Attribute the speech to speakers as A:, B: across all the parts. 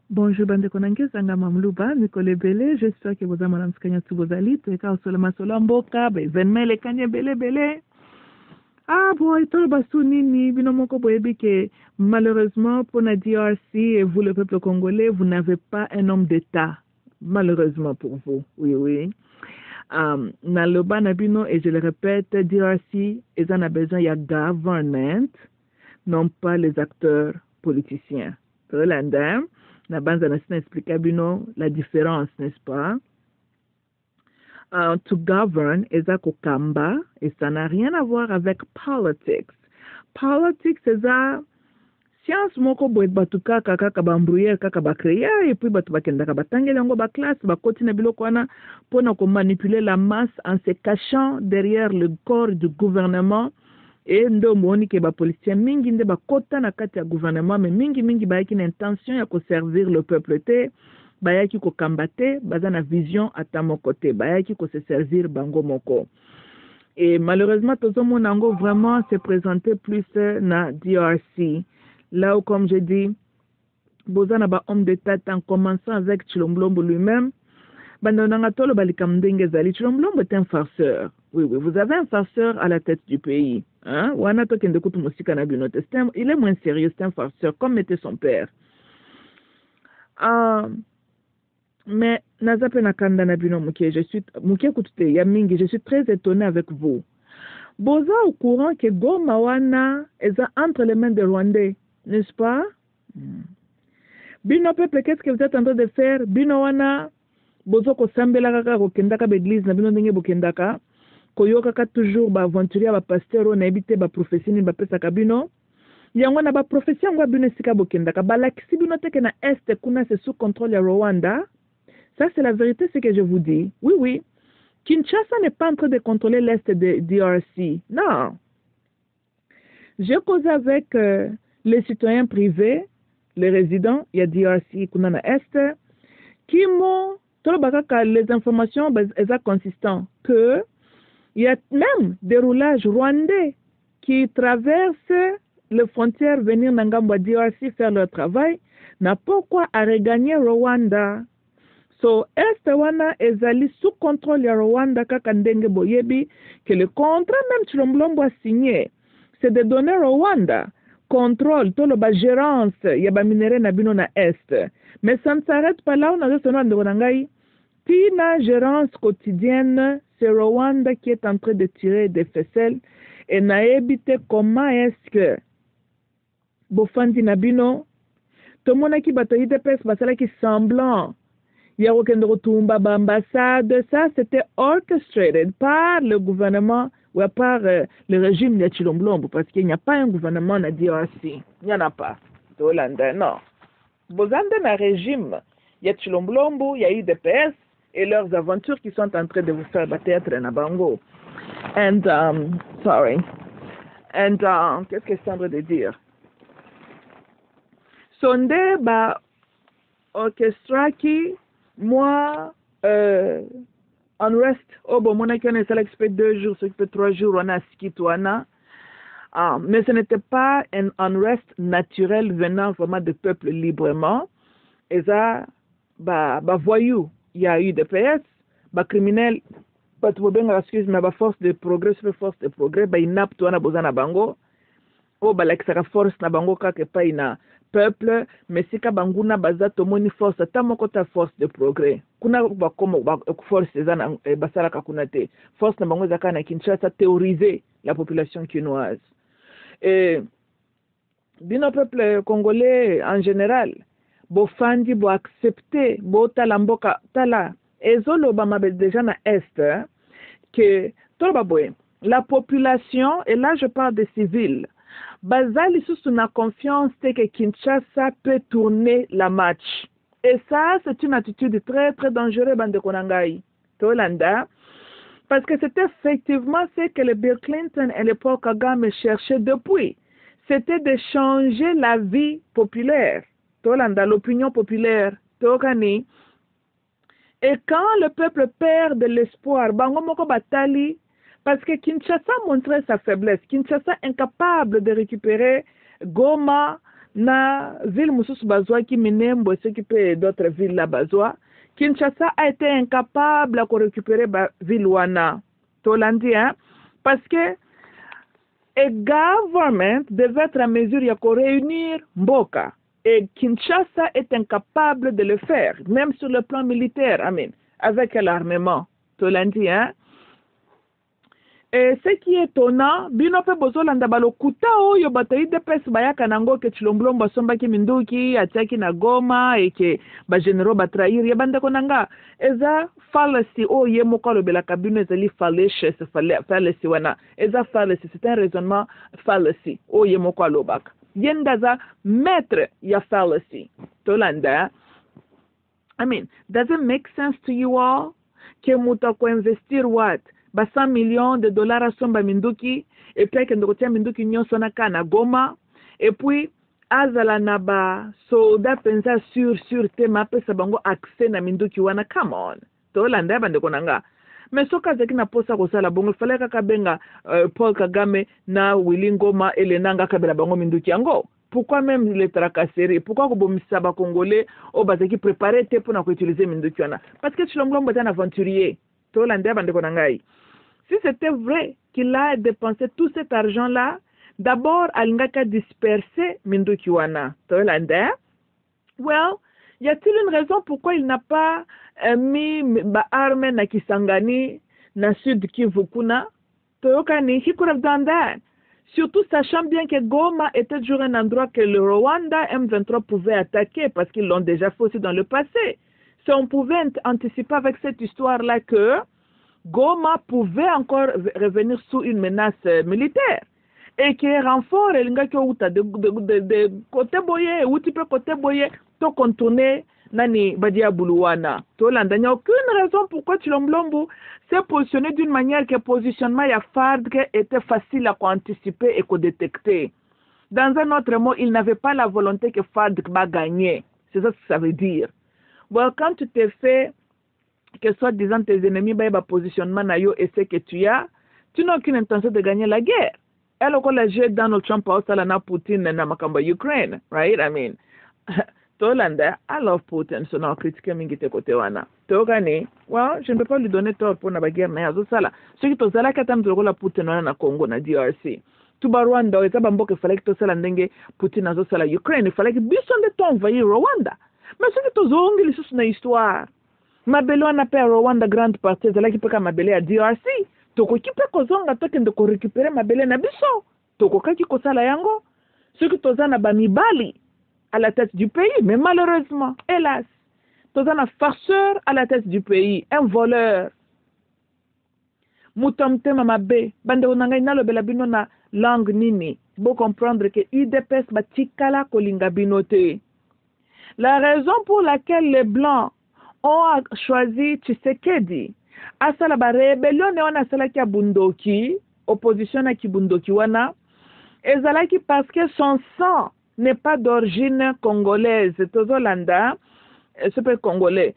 A: Bonjour bande konange sanga mamluba Nicole Bele, j'espère que vous avez madame skanya tubozali tueka osolo masolo mboka ba événement le kanye bele. Ah bon, et tout basu nini bino moko boyebi que malheureusement pour la DRC et vous le peuple congolais, vous n'avez pas un homme d'État. Malheureusement pour vous, oui. Naloba nabino, et je le répète, DRC, ils en a besoin, il y a government, non pas les acteurs politiciens. Rolanda, la bande nationale explique la différence, n'est-ce pas? To govern is a kokamba, et ça n'a rien à voir avec politics. Politics is a science moko boet batuka kaka bambrouiller kaka bakreya et puis batu bakenda batangela ngo ba classe ba continue biloko wana pona ko manipuler la masse en se cachant derrière le corps du gouvernement et ndo moni ke ba policiers mingi nde bakota na kati ya gouvernement mais mingi ba yaki na intention ya ko servir le peuple te bayaki ko kambate baza na vision ata moko te bayaki ko se servir bango moko. Et malheureusement tout le monde nango vraiment se présenter plus na DRC. Là où, comme je dis, Bozana ba homme d'État en commençant avec Chilomblombo lui-même, Chilomblombo est un farceur. Oui, vous avez un farceur à la tête du pays. Hein? Il est moins sérieux, c'est un farceur, comme était son père. Mais je suis très étonné avec vous. Boza au courant que Goma wana est entre les mains des Rwandais, n'est-ce pas? Bino peuple, qu'est-ce que vous êtes en train de faire? Bino wana bozo ko sambela kaka ko kendaka l'église na bino ndenge bokendaka koyoka ka toujours ba aventurier ba pasteur na ebite ba prophétie ba pesa ka bino yango na ba prophétie ngwa bino sika bokendaka balakisi bino teke na est kuna c'est sous contrôle ya Rwanda. Ça c'est la vérité, ce que je vous dis. Oui. Kinshasa n'est pas en train de contrôler l'Est de DRC. Non. J'ai causé avec les citoyens privés, les résidents, il y a DRC, Kunana Est, qui m'ont, les informations sont consistantes, que il y a même des roulages rwandais qui traversent les frontières, venir Nangamba DRC faire leur travail, n'a pas quoi à regagner Rwanda. So, Est wana ezali sous contrôle ya Rwanda kaka ndenge boyebi que le contrat même Chilomblombo a signé, c'est de donner Rwanda contrôle, tout le gérance ya ba minéraux na bino na Est. Mais ça ne s'arrête pas là, on a juste un Tina gérance quotidienne, c'est Rwanda qui est en train de tirer des ficelles et na ebite comment est-ce que bofandi na bino to monaki bato IDPS basala ki semblant ambassade, ça c'était orchestrated par le gouvernement ou par le régime de Chilomblombo parce qu'il n'y a pas un gouvernement à DRC. Il n'y en a pas. Non. Bozande un régime. Il y a Chilomblombo, il y a IDPS et leurs aventures qui sont en train de vous faire battre na bango. And, sorry. And, qu'est-ce que c'est en train de dire? Sonde, orchestra qui moi, unrest, mon équipe ça l'expect 2 jours, ça fait 3 jours, on a skitouana. Mais ce n'était pas un unrest naturel venant vraiment de peuple librement. Et ça, voyou, il y a eu des PS, criminels, excuse-moi, force de progrès, il n'a pas besoin bango. La force na bango kake pa ina peuple mais sika banguna baza tomoni force tamoko ta force de progrès kuna ba komo ba force ezana basala ka kuna te force na bango zaka na Kinshasa théoriser la population quinoise et bino peuple congolais en général bo fandi bo accepter bo talamboka tala ezolo ba mabel déjà na est que tobaboy la population et là je parle des civils Bazali sous na confiance que Kinshasa peut tourner la match. Et ça, c'est une attitude très, très dangereuse, bande konangai. Tolanda. Parce que c'est effectivement ce que le Bill Clinton et le Paul Kagame cherchaient depuis. C'était de changer la vie populaire. Tolanda, l'opinion populaire. Tokani. Et quand le peuple perd de l'espoir, bango moko batali, parce que Kinshasa montrait sa faiblesse. Kinshasa incapable de récupérer Goma, na ville mususu bazwa qui Minembwe s'occupe d'autres villes là bazwa. Kinshasa a été incapable de récupérer la ville wana. Tolandi, hein? Parce que le gouvernement devait être en mesure de réunir Mboka. Et Kinshasa est incapable de le faire, même sur le plan militaire, avec l'armement. Tolandi, hein? Et ce qui est étonnant, binope bozolanda balokuta oyo batayi de pes bayaka nango ke Chilombolombo asombaki minduki atiaki na Goma et que ba généraux batrahir yabanda konanga eza fallacy oyo moko alobelaka bino ezali fallacy wana eza fallacy, c'est un raisonnement fallacy oyo moko alobaka yendaza maître ya fallacy tolanda. Does it make sense to you all ke muta ko investir what 100 millions de dollars à Somba Minduki, et puis qu'il y a Minduki Nyonsonaka na Goma, et puis Azala Naba, soldat pensa sur tema pe sabango accès na Minduki wana, come on. Tolanda bande konanga. Mais ce cas qui n'a pas ça ko sala bongo, fallait ka benga Paul Kagame na Willy Ngoma et le nanga kabela bango Minduki yango. Pourquoi même les tracasseries? Pourquoi ko bomisa ba congolais au bazaki préparer te pour na ko utiliser Minduki wana? Parce que Chilombolombo est un aventurier. Tolanda bande konanga. Si c'était vrai qu'il a dépensé tout cet argent-là, d'abord, Alingaka dispersé Mindukiwana. Well, y a-t-il une raison pourquoi il n'a pas mis armes na Kisangani, na Sud Kivukuna? He could have done that. Surtout sachant bien que Goma était toujours un endroit que le Rwanda M23 pouvait attaquer parce qu'ils l'ont déjà fait aussi dans le passé. Si on pouvait anticiper avec cette histoire-là que Goma pouvait encore revenir sous une menace militaire. Et que renfort, il y a de côté boye, ou tu peux côté boye, to contourner nani badia buluwana. Tolanda, il n'y a aucune raison pourquoi Chilombolombo s'est positionné d'une manière que le positionnement ya FARDC était facile à anticiper et à détecter. Dans un autre mot, il n'avait pas la volonté que FARDC va gagner. C'est ça que ça veut dire. Bon, quand tu t'es fait que soit disant tes ennemis ba positionnement na yo et ce que tu n'as aucune intention de gagner la guerre. Alors que la jeu Donald Trump a aussi na Poutine na makamba Ukraine, right? Tolanda, I love Putin, so na critique mingi te kote wana. Togani, well, je ne peux pas lui donner tort pour na guerre na yazo sala. Ce qui tozala katam to la Putin wana na Congo na DRC. Tuba Rwanda, et tabambo que fallait que to sala ndenge Poutine azo sala Ukraine, il fallait que bison de temps envahir Rwanda. Mais ce qui tozongi li sous na histoire. Mabele wana pe Rwanda grande partie ezalaki pe ka mabele ya DRC. Tokoki pe kozonga tokende ko récupérer mabele na biso. Tokokaki kosala yango. Soki toza na bamibali à la tête du pays, mais malheureusement, hélas, toza na farceur à la tête du pays, un voleur. Mutamtema mabe, bande onanga inalobela bino na langue nini. Bo comprendre que UDPS batikala kolinga binote. La raison pour laquelle les blancs ont choisi Tshisekedi asala ba rebellion ne wana asala ki bundoki opposition na ki bundoki wana ezalaki parce que son sang n'est pas d'origine congolaise tozolanda ce peu congolais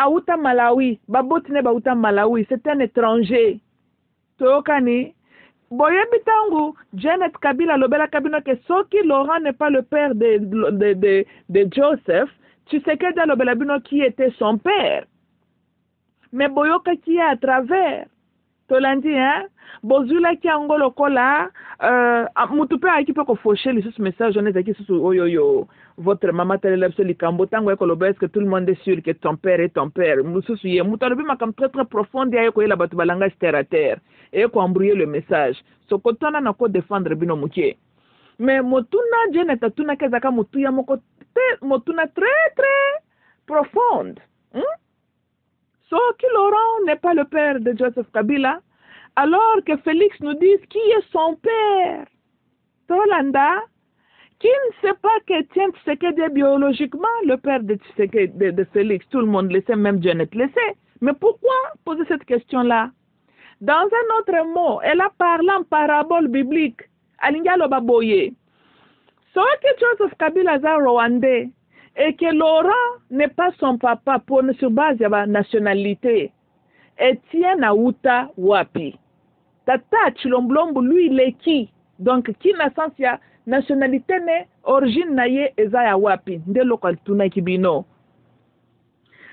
A: auta Malawi babotine bauta Malawi c'est un étranger tokani boyebi tangu Janet Kabila lobela kabino que soki Laurent n'est pas le père de Joseph. Tshisekedi alobela bino qui était son père. Mais boyoka qui est à travers. Tolandi, hein? Bozula qui angolo kola, mutupe a qui peut faucher les sous messages, on est qui sous oyoyo. Votre maman t'a l'air sur les cambo, tango est que tout le monde est sûr que ton père est ton père. Moussousou yé, mutalobi ma comme très très profonde, y'a ko la batu balanga terre à terre. Et ko embrouiller le message. So kotona na ko défendre bino mukie. Mais motuna jene tatuna kezaka mutuya moko motuna très très profonde. So qui Laurent n'est pas le père de Joseph Kabila, alors que Félix nous dit qui est son père. Tolanda, qui ne sait pas qu'Étienne Tshisekedi est biologiquement le père de Félix. Tout le monde le sait, même Janet le sait. Mais pourquoi poser cette question-là? Dans un autre mot, elle a parlé en parabole biblique. Alingalo Baboye. Soit que Joseph Kabila est rwandais et que Laurent n'est pas son papa pour sur base de la nationalité. Etienne Aouta Wapi. Tata Chilombolombo, lui, il est qui? Donc, qui naissance y a nationalité ne origine na ye eza ya wapi nde lokola tunaki bino.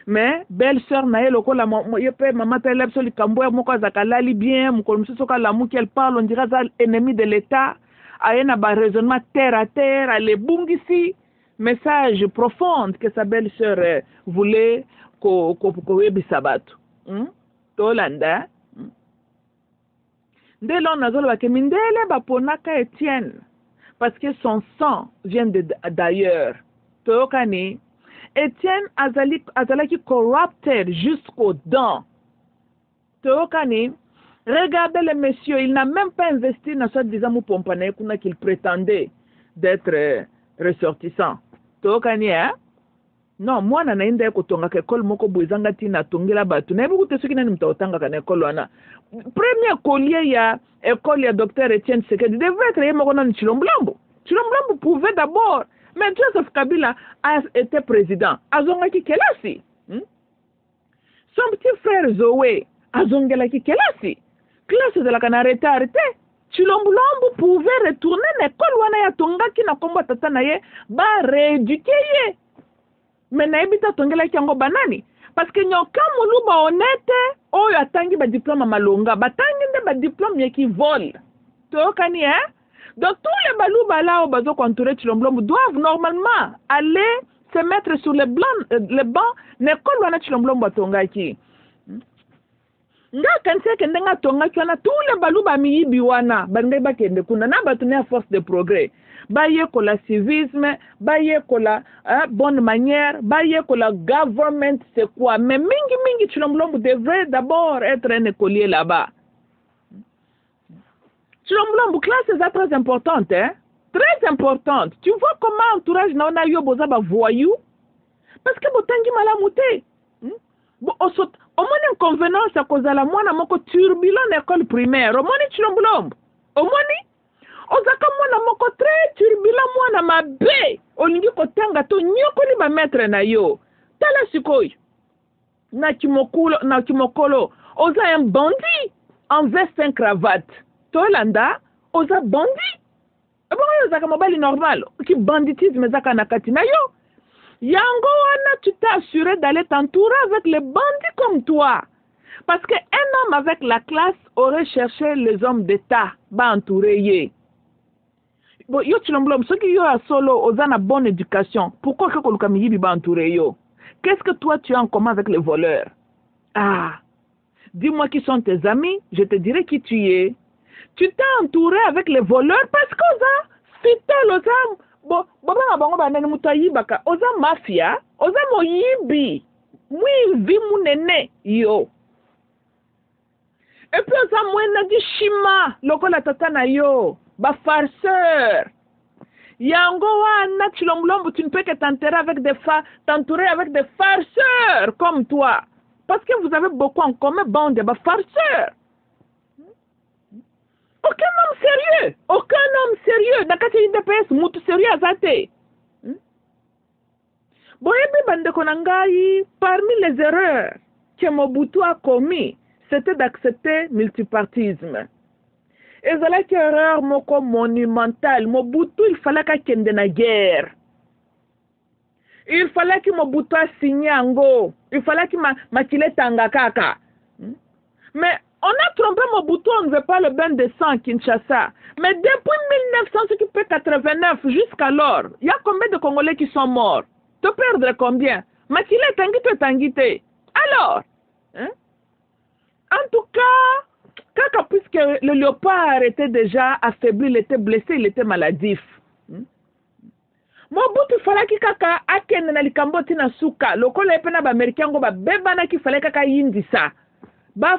A: Mais belle-sœur na ye lokola ye pe mama tele biso likambo ya moko azaka lali bien mokolo mosusu okalamuki elle parle on dirait aza ennemi de l'état aye na ba raisonnement terre à terre alebungisi message profonde que sa belle-sœur voulait koyebisa bato tolanda nde lelo nazoloba ke mindele baponaka Étienne parce que son sang vient d'ailleurs toyokani Étienne azalaki corrupted jusqu'aux dents. Toyokani, regardez le monsieur, il n'a même pas investi dans cette disant pompane qu'il prétendait d'être ressortissant. Toyokani, hein? Non, moi na naenda ko tonga ke kol moko buizanga tina tongela batu. Na buku tesuki na mtaotanga kana ekolo wana. Premier collier ya école ya docteur Étienne Sekedi devait être yemo na Chilombo. Chilombo pouvait d'abord. Mais Joseph Kabila a été président. Azongaki kelasi. Son petit frère Zoé azongelaki kelasi. Classe de la canarete arrêté. Chilombo pouvait retourner l'école wana ya tongaki na kombo tata na ye ba rééduquer ye. Mais na ebita tongelaki yango banani parce que nyoka muluba honnête oyo atangi ba diplôme malonga batangi nde ba diplôme qui vole. Tokani hein? Donc tous les balouba là au bazo contouré Chilombo doivent normalement aller se mettre sur les bancs n'école wana Chilombo tongaki. Nga kanse kende nga tongaki wana tous les balouba miyibi wana bande ba kende kuna na batune à force de progrès. Baye ko la civisme, baye ko la bonne manière, baye ko la government c'est quoi? Mais mingi Chilombo devrait d'abord être un écolier là-bas. Chilombo classe est très importante, hein? Très importante. Tu vois comment entourage na ona yo boza ba voyou? Parce que botangi malamute. Bo osot omoni inconvénient à cause la mwana moko turbulent école primaire. Omoni Chilombo. Omoni ozaka mwana moko très turbulent mwana mabe. Olingi kotanga to nyokoli ba maître na yo. Tala sikoyo. Na kimokolo. Oza un bandit en veste et cravate. Tolanda, oza bandit. Et bon, oza mobile normal. Qui banditisme zaka nakati na yo. Yango wana, tu t'es assuré d'aller t'entourer avec les bandits comme toi. Parce qu'un homme avec la classe aurait cherché les hommes d'État, ba entourer ye. Bon, yo Chilombo, ceux qui yo a solo, oza na bonne éducation. Pourquoi que koluka miyibi ba entourer yo? Qu'est-ce que toi tu as en commun avec les voleurs? Ah, dis-moi qui sont tes amis, je te dirai qui tu es. Tu t'es entouré avec les voleurs parce qu'oza fitel oza baba bango banani mutayibaka oza mafia oza moyibi mwivi munene yo et puis oza mwena di shima lokola tata na yo ba farceur yango wana Chilombo tu ne peux que t'entourer avec des farceurs comme toi parce que vous avez beaucoup en commun bande de ba farceurs. Aucun homme sérieux. Nakati IDPS, mutu sérieux azate. Boyebi bande konangai, parmi les erreurs que Mobutu a commis, c'était d'accepter multipartisme. Et c'est là qu'une erreur moko monumentale. Mobutu, il fallait qu'il y ait une guerre. Il fallait que Mobutu a signé Ango. Il fallait qu'il makile Tangakaka. Mais on a trompé Mobutu, on ne veut pas le bain de sang à Kinshasa. Mais depuis 1989 jusqu'alors, il y a combien de Congolais qui sont morts? Tu perdrais combien? Makile Tangite. Alors, hein? En tout cas, Kaka, puisque le léopard était déjà affaibli, il était blessé, il était maladif. Mobutu fallait que Kaka akende na likambo tina suka. Lokola epena ba Américain go ba bebana ki fallait Kaka yindisa. Ba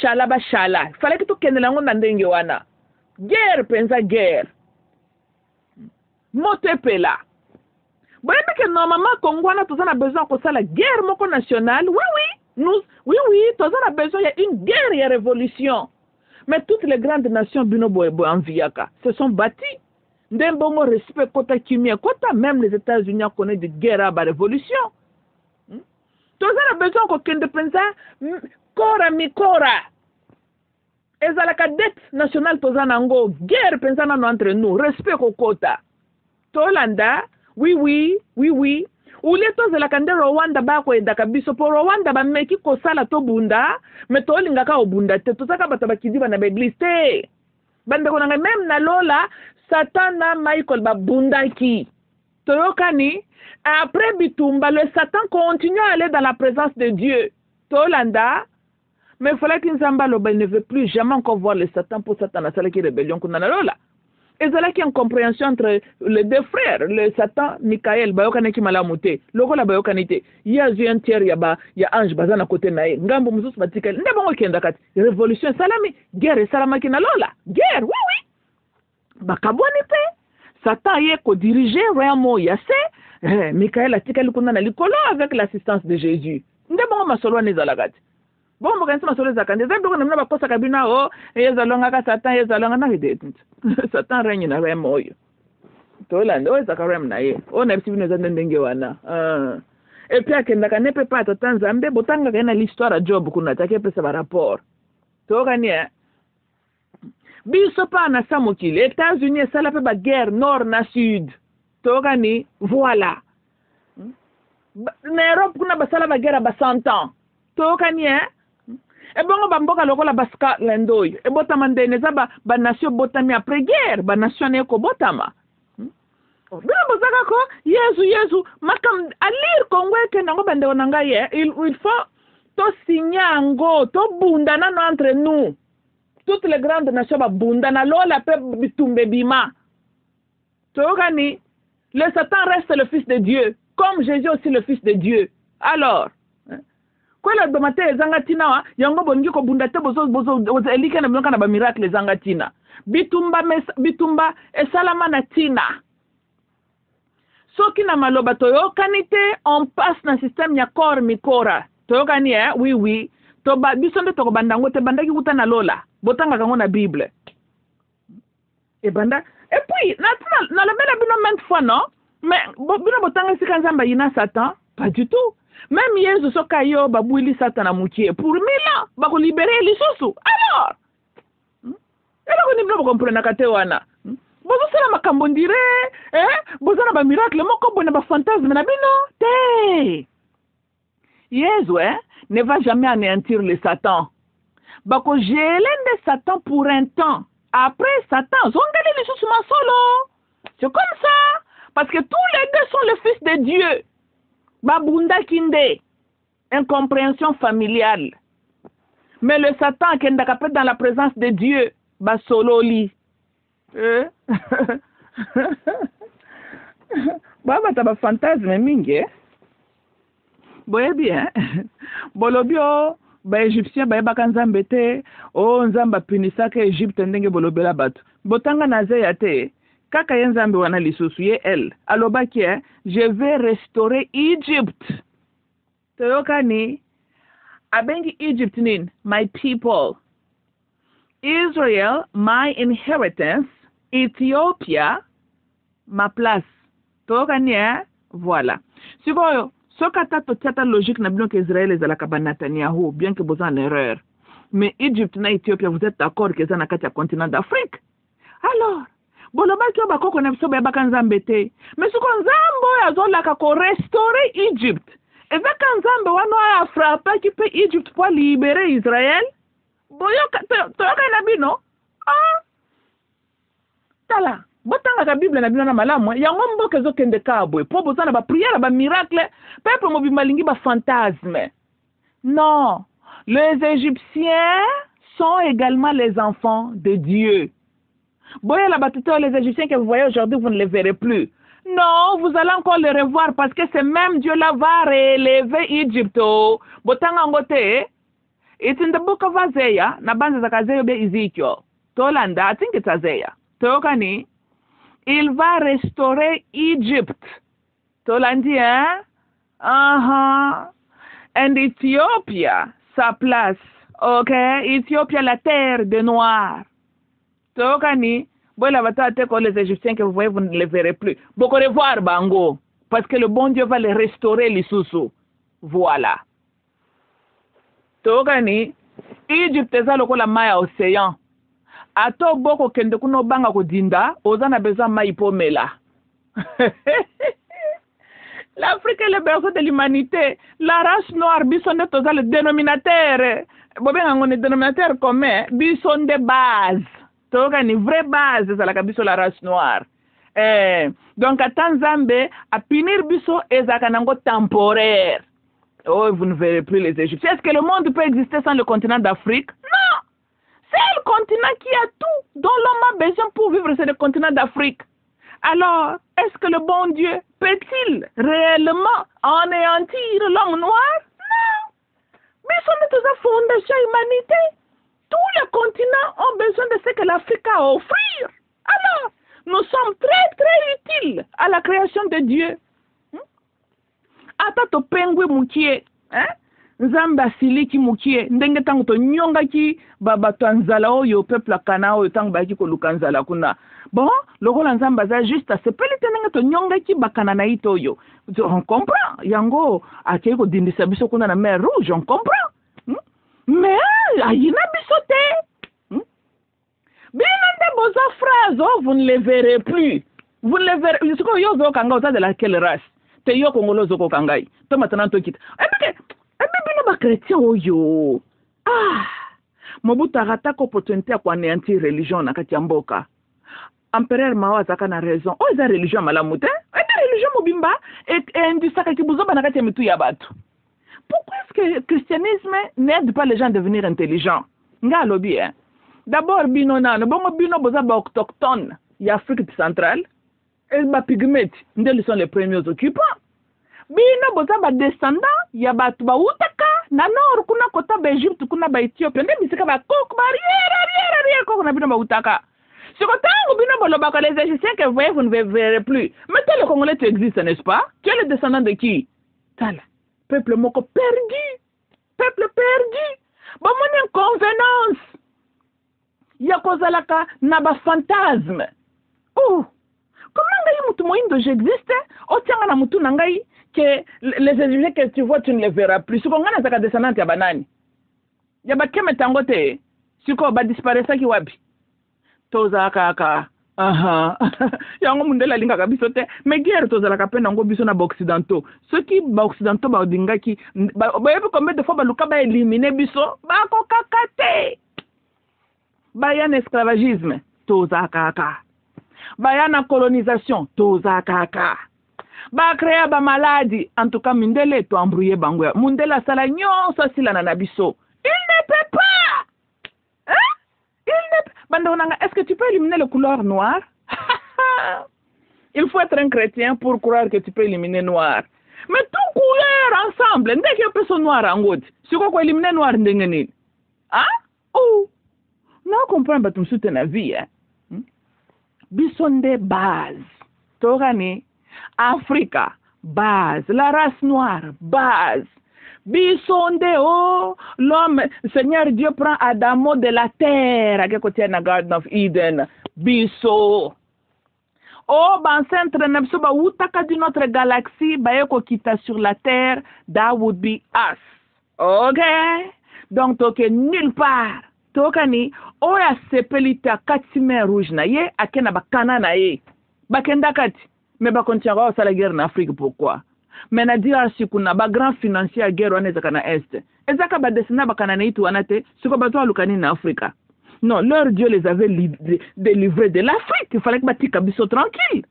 A: shala. Fallait que tu kende lango na ndenge wana. Guerre penza guerre. Mote pela. Boyebe que normalement Congo wana tozana besoin ko sala guerre moko nationale. Oui, tozana besoin, il y a une guerre, il y a révolution. Mais toutes les grandes nations binobo en viaka se sont bâties. D'un bon respect kota kimia kota même les États-Unis connaissent de guerre à la révolution. Tozana besoin ko kende penza kora mikora. ezalaka dette nationale toza nango guerre penza nano entre nous respect kokota tolanda oui ulie tozelaka nde Rwanda bakoyedaka biso po Rwanda bameki kosala tobunda me tolingaka obunda te tozaka bato bakidiba na baeglise te bandeko nanga même na lola Satan na Michael babundaki toyokani après bitumba le Satan continue à aller dans la présence de Dieu tolanda. Mais il fallait qu'une Zambalo ne veut plus jamais encore voir le Satan pour Satan à celle qui rébellion qu'on a là. Et c'est là qu'il y a une compréhension entre les deux frères, le Satan, Michael, Bayokane qui m'a la mouté, Logo la Bayokanité. Il y a un tiers, il y a Ange Bazan à côté naï, Ngambo Moussous Matikel, Ndabon Kendakat, révolution, salami, guerre et salamaki na lola, guerre, oui. Bakabonite, Satan y est co-dirigé, Réamo Yassé, Michael a tiqué le condamné à l'école avec l'assistance de Jésus. Ndabon Masolo Nizalagat. Bon, je vais vous dire que je vais vous dire que Satan Satan règne na remo yo. Tolanda o zaka rem na ye. O na bisi binoza ndenge wana. Et puis akenda ka ne peut pas attendre Nzambe botanga kana l'histoire à Job kuna take pesa ba rapport. Tokania. Biso pa na samokili États-Unis sala pe ba guerre nord na sud. Tokani voilà. Na Europe kuna basala ba guerre ba 100 ans. Tokania. Et bon, bamboka lokola baska lendoy. Et botama ndeneza ba nation botami après guerre, ba nation neko botama. Bila bozaka ko Yesu makam alir kongwe ke nango bande onanga ye, il faut to signer to bundana entre nous. Toutes les grandes nations ba bundana lola pe bitumbe bima. Tokani, le Satan reste le fils de Dieu, comme Jésus aussi le fils de Dieu. Alors, quoi la domate zangatina wa yango bongi ko bundate bozo elike na mnoka na ba miracle zangatina bitumba esalama na tina soki na maloba toyo kanite on passe na système ya corps mikora toyo kani oui to ba bisonde to bandango te bandaki kuta na lola botanga kango na Bible et banda et puis na la belle bino maintes fois non mais bino botanga sikanzamba yina Satan pas du tout. Même Yesu soka yo babouili Satan moukié pour 1000 ans ba ko libérer lisusu alors ela ko nimlo comprendre kate wana bozo sala makambo ndire bozo na ba miracle moko bona ba fantasme na bino te Yesu ne va jamais anéantir le Satan ba ko gelende Satan pour un temps après Satan zongeli lisusu masolo c'est comme ça parce que tous les deux sont le fils de Dieu. Babunda kinde, incompréhension familiale. Mais le Satan qui est dans la présence de Dieu, ba solo li. Baba taba fantasme mingi. Boye bien. Bolobio ba Égyptien ba bakanzambe te, o nzamba pinisa ke Égypte ndenge bolobela batu. Botanga na zeya te. Kaka yenzambe wana lisusu ye el alobaki je vais restaurer Egypt toyokani abengi Egypt nin my people, Israel my inheritance, Ethiopia ma place toyokani voilà sikoyo sokata to tata logique na bino que Israël ezalaka ba Netanyahu bien que besoin erreur mais Egypt na Ethiopia vous êtes d'accord que ça na kati ya continent d'Afrique alors bolobaki bakoko na biso bayebaka nzambe te mais siko nzambe oyo azolaka ko restaurer Egypt ezaka nzambe wana oyo afrappaki mpe Egypt po libérer Israël toyoka na bino tala botangaka Bible na bino na malamu yango mboka ezokende kabwe po boza na bapriere bamiracle peuple mobimba lingi bafantasme non les Égyptiens sont également les enfants de Dieu. Boyez la bataille les Égyptiens que vous voyez aujourd'hui, vous ne les verrez plus. Non, vous allez encore les revoir parce que ce même Dieu-là va relever Égypte. Botanga ngote, it's in the book of Isaiah, na banza za Isaiah be Ezekiel. Tolanda, I think it's Isaiah. Tokani, il va restaurer Egypte. Tolandi, And Ethiopia, sa place. Okay? Ethiopia, la terre de noir. Tokani, bon la bataille que les Égyptiens que vous voyez, vous ne les verrez plus. Beaucoup revoir bango, parce que le bon Dieu va les restaurer les sous. Voilà. Tokani, Égypte est là la maille océan. ato boko kende kuno banga ko dinda ozana besoin mai pomela. L'Afrique est le berceau de l'humanité. La race noire, bisonde toza le dénominateur. Bobenga ngone dénominateur commun, bisonde base. Toga ni vraie base c'est la biso la race noire. Donc à Tanzambie, à punir biso ezaka nango temporaire. Oh, vous ne verrez plus les Égyptiens. Est-ce que le monde peut exister sans le continent d'Afrique? Non. C'est le continent qui a tout dont l'homme a besoin pour vivre, c'est le continent d'Afrique. Alors, est-ce que le bon Dieu peut-il réellement anéantir l'homme noir? Non. Mais ce n'est pas la fondation humanité. Tous les continents ont besoin de ce que l'Afrique a à offrir. Alors, nous sommes très, très utiles à la création de Dieu. Ata to pengwe mukie, nzamba siliki mukie, ndenge tango to nyonga ki baba to nzala oyo peuple kana oyo tango ba ki ko lukanzala kuna. Bon, lokola nzamba za juste se pelite ndenge to nyonga ki bakana na ito yo. On comprend, yango ake ko dindisa biso kuna na mer rouge, on comprend. Mais ayina biso te. Bien de beaux phrases, oh, vous ne les verrez plus. Vous ne les verrez. Ce que yo zo kanga ota de laquelle race? Te yo kongolo zoko kangai to maintenant to kita bino ba chrétien oyo Mobutu arata ko opportunité kwa néanti religion na kati ya mboka empereur Mao azaka na raison o za religion malamu te religion mobimba et indusaka ki buzoba na kati ya mitu ya batu. Pourquoi est-ce que le christianisme n'aide pas les gens à devenir intelligents? Nga lobi d'abord bino na bongo bino boza ba autochtone ya Afrique centrale. Et ba pygmées, ils sont les premiers occupants. Bino boza ba descendants, ya batu ba utaka, na nord kuna kota ba Egypte kuna ba Ethiopie, nde bisika ba kok barrière kok na bino ba utaka. Ce que tango bino boloba ka les Égyptiens que vous ne verrez plus. Mais tel le Congolais tu existes, n'est-ce pas? Tu es le descendant de qui? Tala. Peuple moko perdu. Peuple perdu. Ba moni convenance. Ya kozalaka na ba fantasme. Oh. Comment ngai mutu moindo j'existe? Otianga na mutu nangai que les Égyptiens que tu vois tu ne les verras plus. Siko ngana zaka descendante ya banani. Ya bakeme tango te. Siko ba disparaître ki wapi. Toza kaka. Yango mundela linga kabiso te. Mais guerre toza la kapena ngo biso na ba occidentaux. Ceux qui ba occidentaux ba odinga ki ba yebi combien de fois ba luka ba éliminer biso ba ko kakate. Ba yan esclavagisme. Toza kaka. Bayana colonisation, toza kaka. Ba créer ba maladie, en tout cas Mundele to embrouiller bango. Mundela sala nyonso sila na nabiso. Il ne peut pas. Est-ce que tu peux éliminer le couleur noir? Il faut être un chrétien pour croire que tu peux éliminer noir. Mais tout couleur ensemble, dès qu'il y a personne noir en haut, si on peut éliminer noir ndengeni. Oh. Non comprendre ba tum soute na vie Bisonde base. Torani, Africa, base. La race noire, base. Bisonde, oh, l'homme, Seigneur Dieu prend Adamo de la terre, à côté de la Garden of Eden. Biso. Oh, ben, centre, n'absoba, outaka d'une autre galaxie, bayeko kita sur la terre, that would be us. Okay? Donc, toke nulle part. Tokani oya sepelita kati mer rouge na ye akena bakana na ye bakenda kati mais bakontianga au sala guerre en Afrique. Pourquoi? Mais na dire sikuna ba grand financier à guerre wana ezaka na est ezaka ba descendant bakana na itu wana te siko bato alukani na Afrique. Non, leur Dieu les avait délivrés de l'Afrique. Il fallait que batika biso tranquille.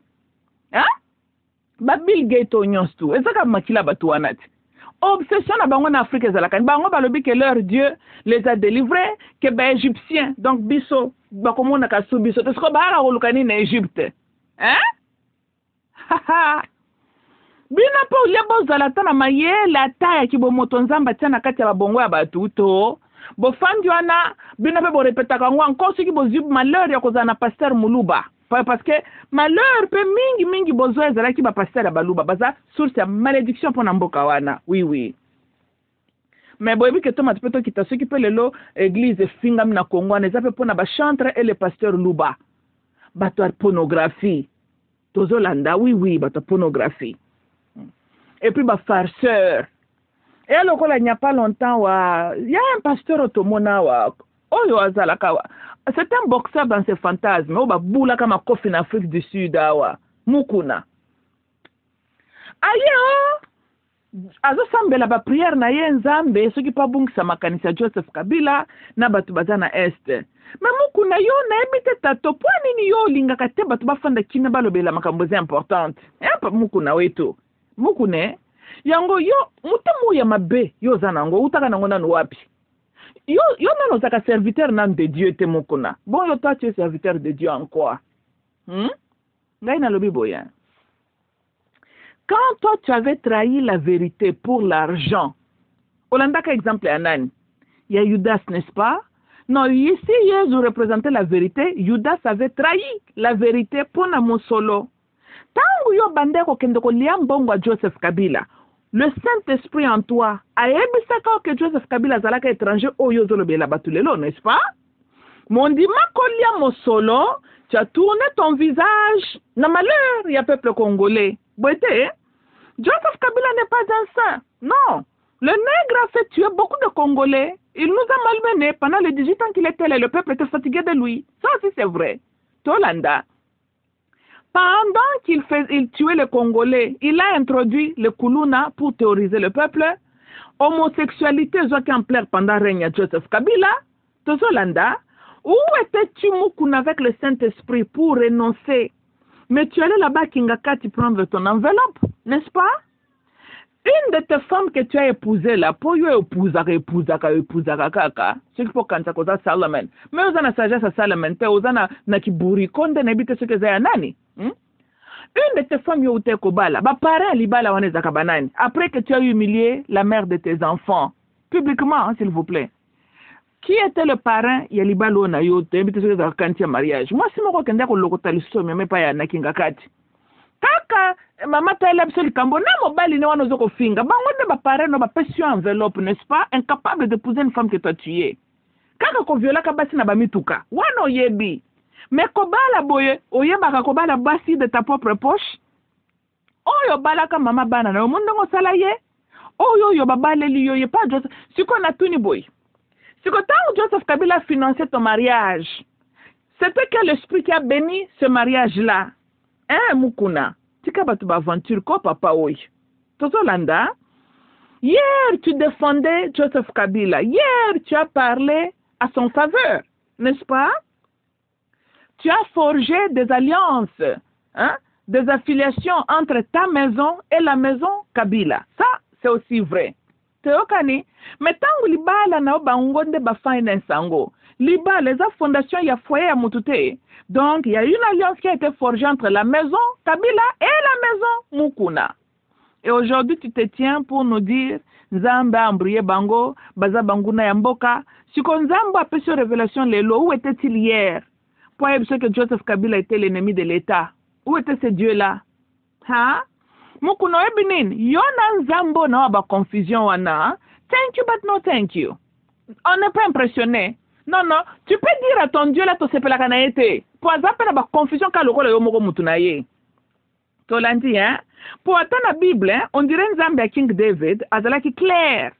A: Ba Bill Gates onyons tout ezaka makila bato wana te. Obsession à bango en Afrique ezalaka bango balobi que leur Dieu les a délivrés que ba égyptiens donc biso ba komona ka su biso est-ce que ba ara olukani na Égypte bina po lebo zalata na maye la taya ki bo moto nzamba tiana kati ya bongo ya batuto bo fandi wana bina pe bo repeta ka ngwa encore ce qui bo zib malheur ya kozana pasteur Muluba. Parce que malheur peut mingi besoin ezala ki ba pasteur ya baluba baza source ya malédiction pour mboka wana. Oui. Mais boyebi que Thomas peut kita ceux qui peut lelo église fingam na Congo na zape pona ba chantre et le pasteur Luba. Bato pornographie. Tozolanda oui bato pornographie. Et puis ba farceur. Et alors il n'y a pas longtemps il y a un pasteur otomona wa oyo azalaka wa c'est un boxeur dans ses fantasmes. Oba boula kama kofi en Afrique du Sud awa. Mukuna. Aye azo sambela ba prière na ye nzambe soki pa bungisa makanisa Joseph Kabila na batu bazana est. Mais mukuna yo na ebite tato po nini yo lingaka te batu bafanda kina balobela makambo importante. Epa mukuna wetu. Mukune yango yo mutemu ya mabe yo zanango utaka nango nanu wapi. Yo nano zaka serviteur nan de Dieu te mukuna. Bon yo toi tu es serviteur de Dieu en quoi? Ngai na lobi boya. Quand toi tu avais trahi la vérité pour l'argent, Olandaka exemple Anani, il y a Judas, n'est-ce pas? Non, ici, Jésus représentait la vérité. Judas avait trahi la vérité pour mon solo. Tangu yo bandeko kendeko liambongo Joseph Kabila, le Saint-Esprit en toi a ebisaka que Joseph Kabila zalaka étranger au yo zolobela batulelo, n'est-ce pas? Mon dima kolia mon solo, tu as tourné ton visage. Na malheur, il y a peuple congolais. Boité, Joseph Kabila n'est pas un saint. Non. Le nègre a fait tuer beaucoup de Congolais. Il nous a malmenés pendant les 18 ans qu'il était là. Le peuple était fatigué de lui. Ça aussi, c'est vrai. Tolanda. Pendant qu'il tuait les Congolais, il a introduit le Kuluna pour théoriser le peuple. Homosexualité, en plaire pendant le règne de Joseph Kabila. Tolanda. Où étais-tu, Mukuna, avec le Saint-Esprit pour renoncer? Mais tu allais là-bas, Kingakati, prendre ton enveloppe, n'est-ce pas? Une de tes femmes que tu as épousée là, pour y épousaka, kaka, c'est qu'il faut quand ça cause Salomon. Mais vous avez sagesse à Salomon, vous avez nakiburi, konde nebite ce que c'est nani. Une de tes femmes yo te kobala, ba parents libala wane zakabanani. Après que tu as humilié la mère de tes enfants, publiquement, hein, s'il vous plaît. Qui était le parrain ya libalo na yo te nebite ce que c'est kantia mariage. Moi si moko kende ko lokotaliso mais pas ya nakingakati. Kaka mama tele absolu kambo na mobali ne wana zoko finga bango ne ba parrain no ba pesio enveloppe, n'est-ce pas, incapable d'épouser une femme que tu as tuée. Kaka ko viola ka basi na ba mituka. Wana oyebi. Mais kobala boye, oyeba ka kobala basi de ta propre poche. Oyo balaka mama bana na omundo ngo sala ye. Oyo yo babale liyo ye pas Joseph. Siko na tuni boy. Siko tango Joseph Kabila finançait ton mariage. C'était quel esprit qui a béni ce mariage-là? Hein, Mukuna? Tika batu ba aventure ko papa oy. Tozolanda. Hier, tu défendais Joseph Kabila. Hier, tu as parlé à son faveur, n'est-ce pas? Tu as forgé des alliances, hein, des affiliations entre ta maison et la maison Kabila. Ça, c'est aussi vrai. Teokani, mais tant que libala na obangonde ba finance ango, liba les fondations ya foyer ya mutute. Donc, il y a une alliance qui a été forgée entre la maison Kabila et la maison Mukuna. Et aujourd'hui, tu te tiens pour nous dire Nzamba ambriye bango, baza banguna yamboka. Si kon Nzamba a fait sur révélation lelo, où était-il hier? Pour dire que Joseph Kabila était l'ennemi de l'État. Où était ce Dieu-là? Hein? Mukuno ebinin, yona Nzambo na ba confusion wana. Thank you, but no thank you. On n'est pas impressionné. Non, non, tu peux dire à ton Dieu là, to sepela kanaete. Pour azapé na ba confusion ka lokola yo moko mutunaye. Tolandi, hein? Pour attendre la Bible, hein, on dirait Nzambe à King David, azalaki clair.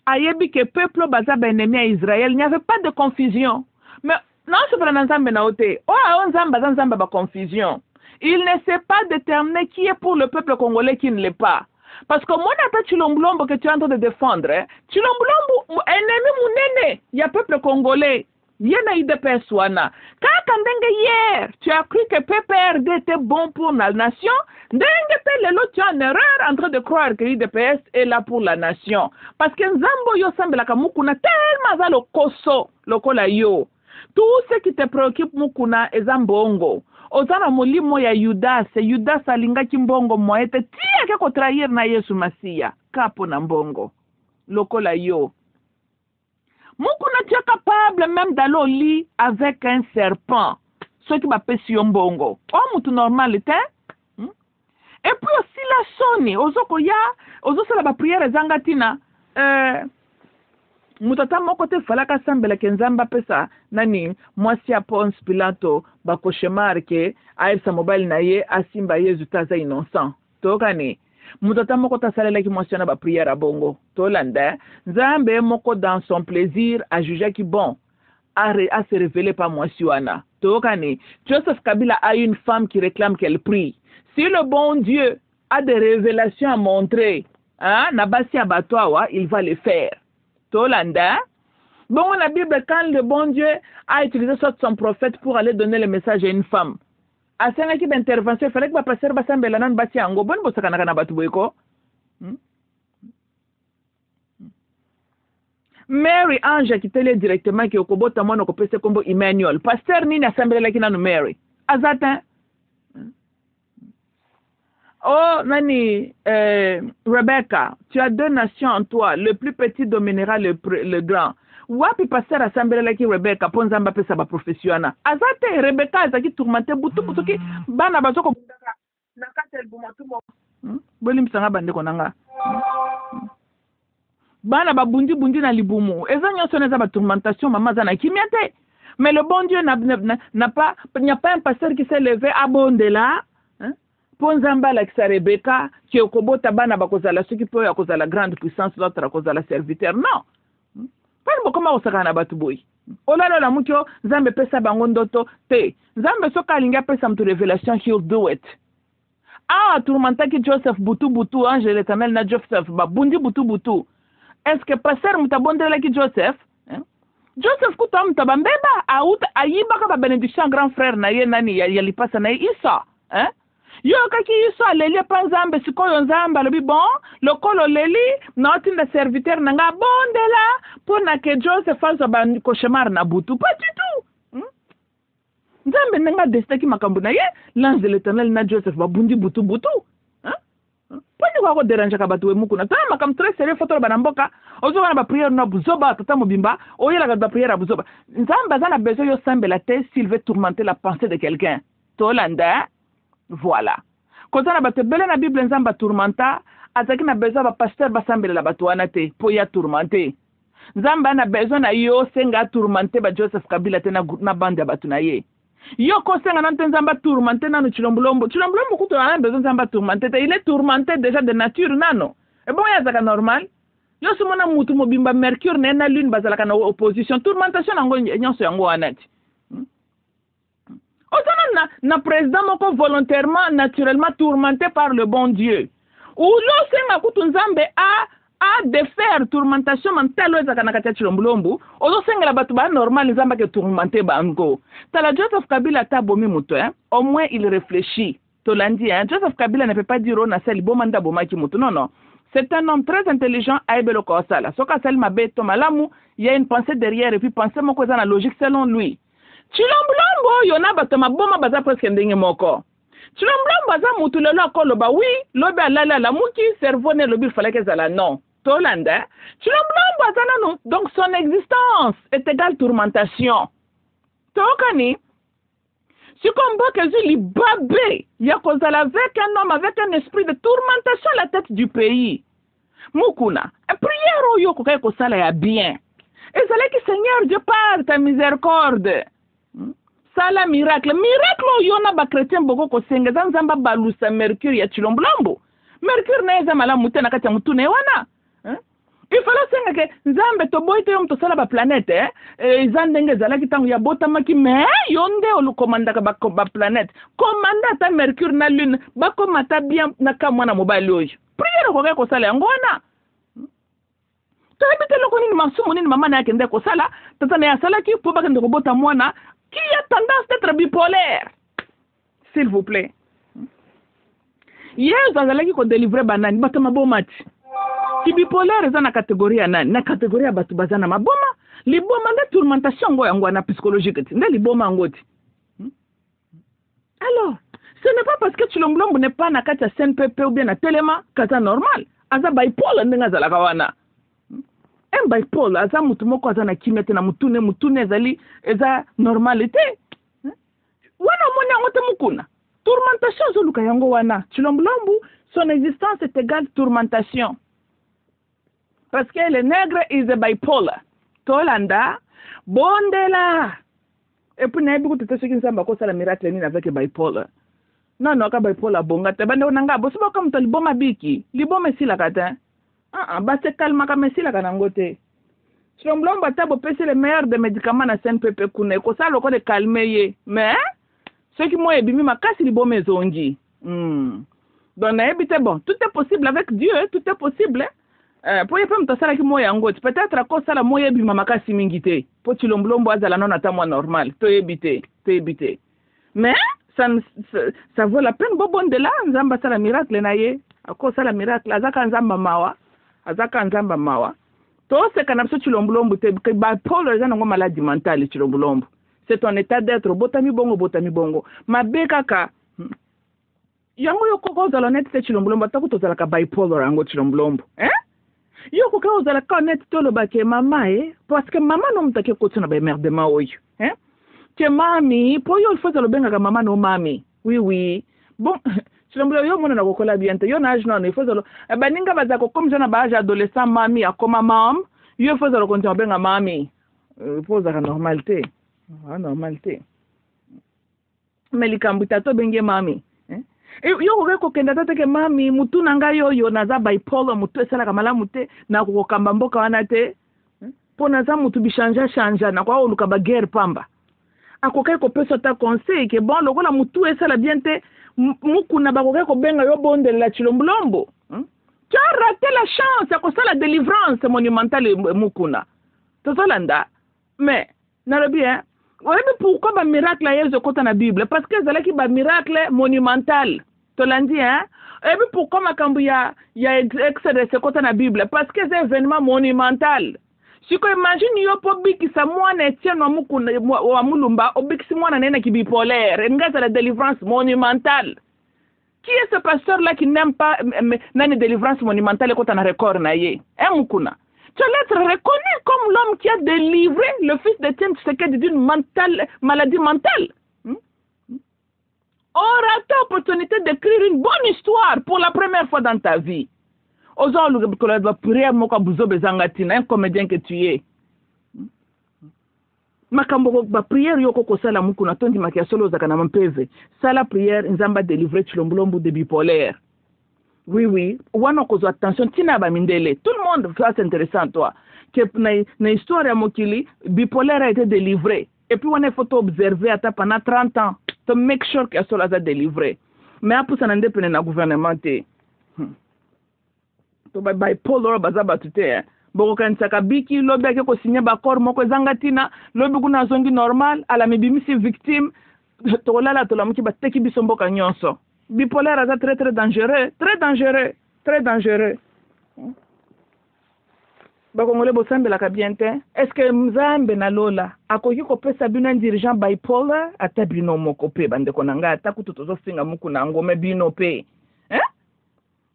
A: Ayebi que peuple baza ba ennemi à Israël, il n'y avait pas de confusion. Mais non, c'est pas Nzambe na ote. Oh, Nzambe ba confusion. Il ne sait pas déterminer qui est pour le peuple congolais, qui ne l'est pas. Parce que moi, n'a pas Chilomblombo que tu es en train de défendre. Hein? Chilomblombo, ennemi mounene, il y a peuple congolais. Il y a UDPS wana. Quand hier, tu as cru que PPRD était bon pour la nation, tu es en erreur en train de croire que UDPS est là pour la nation. Parce que Nzambo yo sambela kamukuna tellement za lo koso, lokola yo. Tout ce qui te préoccupe mukuna ezambongo. Ozana molimo ya Judas alinga kimbongo moete tia ke ko trahir na Yesu Masia kapo na mbongo lokola yo. Mukuna tu es capable même d'aller au lit avec un serpent. Ce qui va pesi mbongo. Oh mutu normal était. Et puis aussi la soni ozoko ya ozosala ba prière zangatina mutata moko te falaka sambela ke Nzamba pesa nani mwasi ya Ponce Pilato bakoshemar ke aisa mobile na ye asimba Yesu taza innocent tokani mutata moko ta salela ki mwasi na ba prière bongo tolanda Nzambe moko dans son plaisir a jugé ki bon à se révéler par moi Siwana. Joseph Kabila a une femme qui réclame qu'elle prie. Si le bon Dieu a des révélations à montrer, hein, Nabasi Abatoawa, il va les faire. Tolanda. Bon, la Bible, quand le bon Dieu a utilisé son prophète pour aller donner le message à une femme, à cette équipe d'intervention, il fallait que passer Bassambelanan Bati Ango, bon, Bosakanakana Batubueko. Mary Ange qui télé directement qui okobota mwana kopese kombo Emmanuel. Pasteur nini assemblée la kina no Mary. Azata. Oh nani Rebecca, tu as 2 nations en toi, le plus petit dominera le grand. Wapi pasteur assemblée la ki Rebecca ponzamba pesa ba professionnel. Azate Rebecca azaki tourmenté butu ki bana bazoko bundaka nakatel bumatumo. Bolim sanga bande konanga. Bana ba bundi na libumu ezanya soneza ba tourmentation mama zana kimiate, mais le bon Dieu n'a pas un pasteur qui s'est levé à Bondela hein ponzamba la kisa Rebecca qui okobota bana ba kozala ceux qui peut ya kozala grande puissance l'autre kozala serviteur non pas comment osakana batu boy olalo la mukyo nzambe pesa bango ndoto te nzambe soka alinga pesa mtu révélation he'll do it. Ah tourmentaki Joseph butu ange l'Éternel na Joseph ba bundi butu. Est-ce que pasteur mutabondela ki Joseph? Hein? Joseph kuta mutabambeba auta ayiba ka bénédiction grand frère na ye nani yalipasa na Isa, hein? Yo kaki Isa leli panzambe sikoyo nzamba lobi bon, lokolo leli na otinda serviteur nanga bondela pona ke Joseph faso ba cauchemar na butu pas du tout. Nzambe nanga destaki makambu na ye l'ange de l'Éternel na Joseph ba bundi butu. Poni kwa déranger ka batu mukuna tama kam très sérieux photo banamboka ozo bana ba prière no buzoba tata mobimba oyela ka ba prière buzoba nzamba zana besoin yo sambela te s'il veut tourmenter la pensée de quelqu'un tolanda voilà quand on a batu bele na Bible nzamba tourmenta ataki na besoin ba pasteur ba sambela la batu wana te po ya tourmenter nzamba na besoin na yo senga tourmenter ba Joseph Kabila te na bande batu na ye yo kosenga nante nzamba tourmenté nano chilombolombo kuto a besoin nzamba tourmenté il est tourmenté déjà de nature nano et bon ya zaka normal yo sumona mutu mobimba mercure na lune bazala kana opposition tourmentation nango nyonso yango wanati osana na président moko volontairement naturellement tourmenté par le bon Dieu ou lo senga kutu nzambe a de faire tourmentation mentale ezaka na kati chilombolombo ozo sengela batu ba normal nzamba ke tourmenté bango tala Joseph Kabila tabomi muto hein au moins il réfléchit tolandi hein Joseph Kabila ne peut pas dire on a sel bomanda bomaki muto non c'est un homme très intelligent aibelo ko sala soka sel mabeto malamu il y a une pensée derrière et puis pensée moko za na logique selon lui chilombolombo yona batu maboma baza presque ndenge moko chilombolombo baza mutu lelo akoloba oui lobi alala la muki cerveau ne lobi faleke zala non Tolanda, donc son existence est égale tourmentation. Tokani, si combat que je babé, il y a cause avec un homme avec un esprit de tourmentation à la tête du pays. Mukuna, et prière au yoko ko sala ya bien. Et c'est que Seigneur Dieu par ta miséricorde. Sala miracle yona ba chrétien boko ko senga zanzamba balusa mercure ya chilombolombo. Mercure na eza mala mutena kati ya mutune wana. Il fallait senga ke nzambe to boite yo mtosala ba planète izandenge zalaki tangu ya botamaki mais yonde olu komanda ka ba planète komanda ta mercure na lune ba komata bien na kamwa na mobile oyo prière ko sala yango wana to habite loko nini masumu nini mama na yake ndeko ko sala tata na sala ki po ba kende ko bota mwana qui a tendance d'être bipolaire s'il vous plaît yes azalaki ko délivrer banani batama bomati ki bipolaire eza na catégorie nani na catégorie batu bazana maboma liboma nda tourmentation ngo yango na psychologique ti nda liboma ngoti alors ce n'est pas parce que chilombolombo n'est pas na kati ya CNPP ou bien na telema kaza normal aza bipolar ndinga zala kawana bipolar aza mutu moko aza na kimete na mutune ezali eza normalité wana mona ngote mukuna tourmentation zoluka yango wana chilombolombo son existence est égale tourmentation parce que le nègre is a bipolar tolanda bondela et puis na ebi kutete soki nzamba ko sala miracle ni avec bipolar non ka bipolar bonga te bande onanga bo soba comme to liboma biki liboma sila kata ba se calma ka mesila kana ngote Chilombolombo ata bopesi le meilleur des médicaments na CNPP kuna ko ça loko de calmer ye mais ceux qui m'ont ebimi makasi liboma ezongi. Donc na ebite bon, tout est possible avec Dieu, tout est possible. Pour yepem to sala ki moya ngoti peut-être ko sala moya ebima makasi mingi te. Po Chilombolombo azala non ata moi normal, to ebite. Mais ça vaut la peine bobon de là nzamba sala miracle na ye. Ako sala miracle azaka nzamba mawa. To se kana biso Chilombolombo te ba Paul eza ngo maladie mentale Chilombolombo. C'est ton état d'être botami bongo. Mabeka ka yango yoko zala net te Chilombolombo takuto zala ka bipolar yango Chilombolombo. Yoko ka zala ka net to lo ba ke mama parce que mama no mtake ko tsuna ba merdement oyo. Que mami, pour yo il faut zalo benga ka mama no mami. Oui. Bon Chilombolombo yo mona na kokola biente yo na âge non il faut zalo baninga bazako comme jana ba âge adolescent mami akoma mam yo il faut zalo konti benga mami. Pour zaka normalité. Normalité. Mais likambuta to benge mami. Yo ko kenda tateke mami mutu nanga yo naza bipolar mutu esala kamala mute na ko kamba mboka wana te. Po naza mutu bishanja na kwa oluka ba guerre pamba. Akokai ko pesa ta conseil ke bon lokola mutu esala bien te mukuna bakokai ko benga yo bonde la Chilombolombo. Tu as raté la chance à cause de la délivrance monumentale mukuna. Tozolanda. Mais na le bien oui, mais pourquoi ba miracle yezo kota na Bible? Parce que zala ki ba miracle monumental. To landi hein? Et puis pourquoi makambu ya Exode se kota na Bible? Parce que c'est événement monumental. Si ko imagine yo po biki sa mwana Etienne wa mulumba obiki mwana nena ki bipolaire. Ngaza la délivrance monumentale. Qui est ce pasteur là qui n'aime pas nani délivrance monumentale kota na record na ye? Mukuna. Tu vas être reconnu comme l'homme qui a délivré le fils d'Étienne Tshisekedi d'une maladie mentale. Aura ta opportunité d'écrire une bonne histoire pour la première fois dans ta vie. Osons le prier moka buzo bezangatina, un comédien que tu es. Makambo ba prière yoko ko sala mukuna tondi makia solo zakana mpeve. Sala prière nzamba délivrer Chilombolombo de bipolaire. Oui. Wana kozo attention tina ba mindele. Tout le monde va s'intéresser à toi. Que na histoire ya mokili bipolaire a été délivré. Et puis on est faut observer ata pendant 30 ans. To make sure que cela a délivré. Mais après ça n'ende pene na gouvernement te. To ba bipolar bazaba tute. Boko kanisa biki lobi ake ko signer ba corps moko zangatina, lobi kuna zongi normal, ala mibimisi victime. To lala to la muki ba teki bisombo ka nyonso. Bipolaire est très dangereux. Bakongole bosambe la kabiente. Est-ce que Mzambe na lola akoki ko pesa bino dirigeant bipolar ata bino moko pe bande konanga ata kutozo singa muku na ngome bino pe.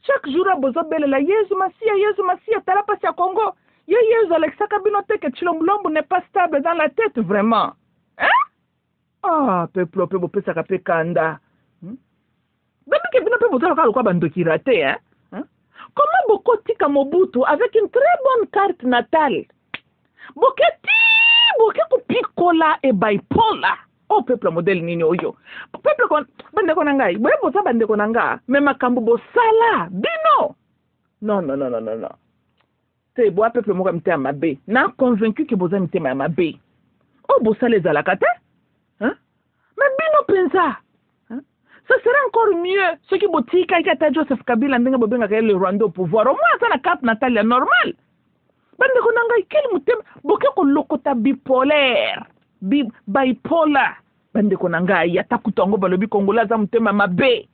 A: Chaque jour bozo belela Yesu Masia tala pasi ya Congo. Yesu Alexa kabino te que Chilombolombo n'est pas stable dans la tête vraiment. Peuple bo pesa ka pe kanda. Depuis que vous avez comment beaucoup tika Mobutu avec une très bonne carte natale? Beaucoup picola et bipolar. Oh peuple modèle nini oyo. Peuple kon bande konanga. Boye boza bande konanga. Mais makambo bo sala bino. Non. Te boa peuple mo kamte amabe. Na convaincu que boza mte amabe. Oh bo sala za la kata? Mais bino pensa. Ça serait encore mieux. Ce qui botika qui a Joseph Kabila ndenge bobenga ka le Rwanda au pouvoir. Au moins ça la carte natale normale. Bande konanga quel mutem boke ko lokota bipolaire. Bipolar. Bande konanga ya takutongo balobi kongola za mutema mabe.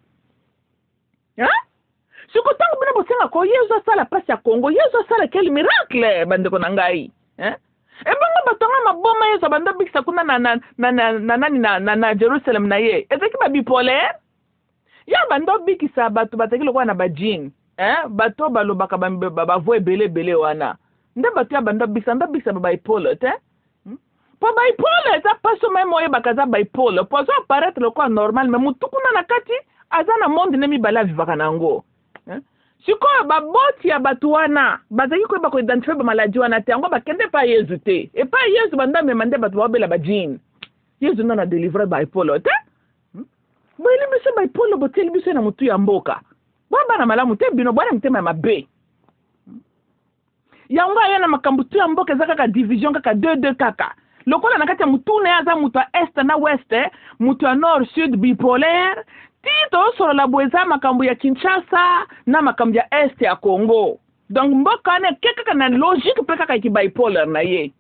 A: Siko tango bina bosenga ko Yesu sala pasi ya Congo. Yesu sala quel miracle bande konanga yi. Ebanga batonga maboma Yesu banda bikisa kuna na Jerusalem na ye. Ezeki ba bipolaire. Ya banda bikisa batu bataki lokwa na bajin. Bato balobaka ba voix belé wana. Nde batu ya banda bikisa ba bipolar te. Po bipolar ça passe même moye bakaza bipolar. Po ça apparaître lokwa normal mais mutukuna na kati azana monde nemi bala vivaka nango. Siko baboti ya batu wana bazaki ko ba ko identifier ba maladie wana te ngo bakende pa Yesu te et pa Yesu banda me mande batu babela ba jin Yesu nana délivrer bipolar te boyeli biso bipolar boteli biso na mutu ya mboka baba na malamu te bino bwana mtema mabe yango yana makambo tu ya mboka eza kaka division kaka 2-2 kaka lokola na kati ya mutu na aza mutu ya est na west mutu ya nord sud bipolaire ti tosolola boye eza makambo ya Kinshasa na makambo ya est ya Congo donc mboka wana ke kaka na logique mpe kaka ki bipolaire na ye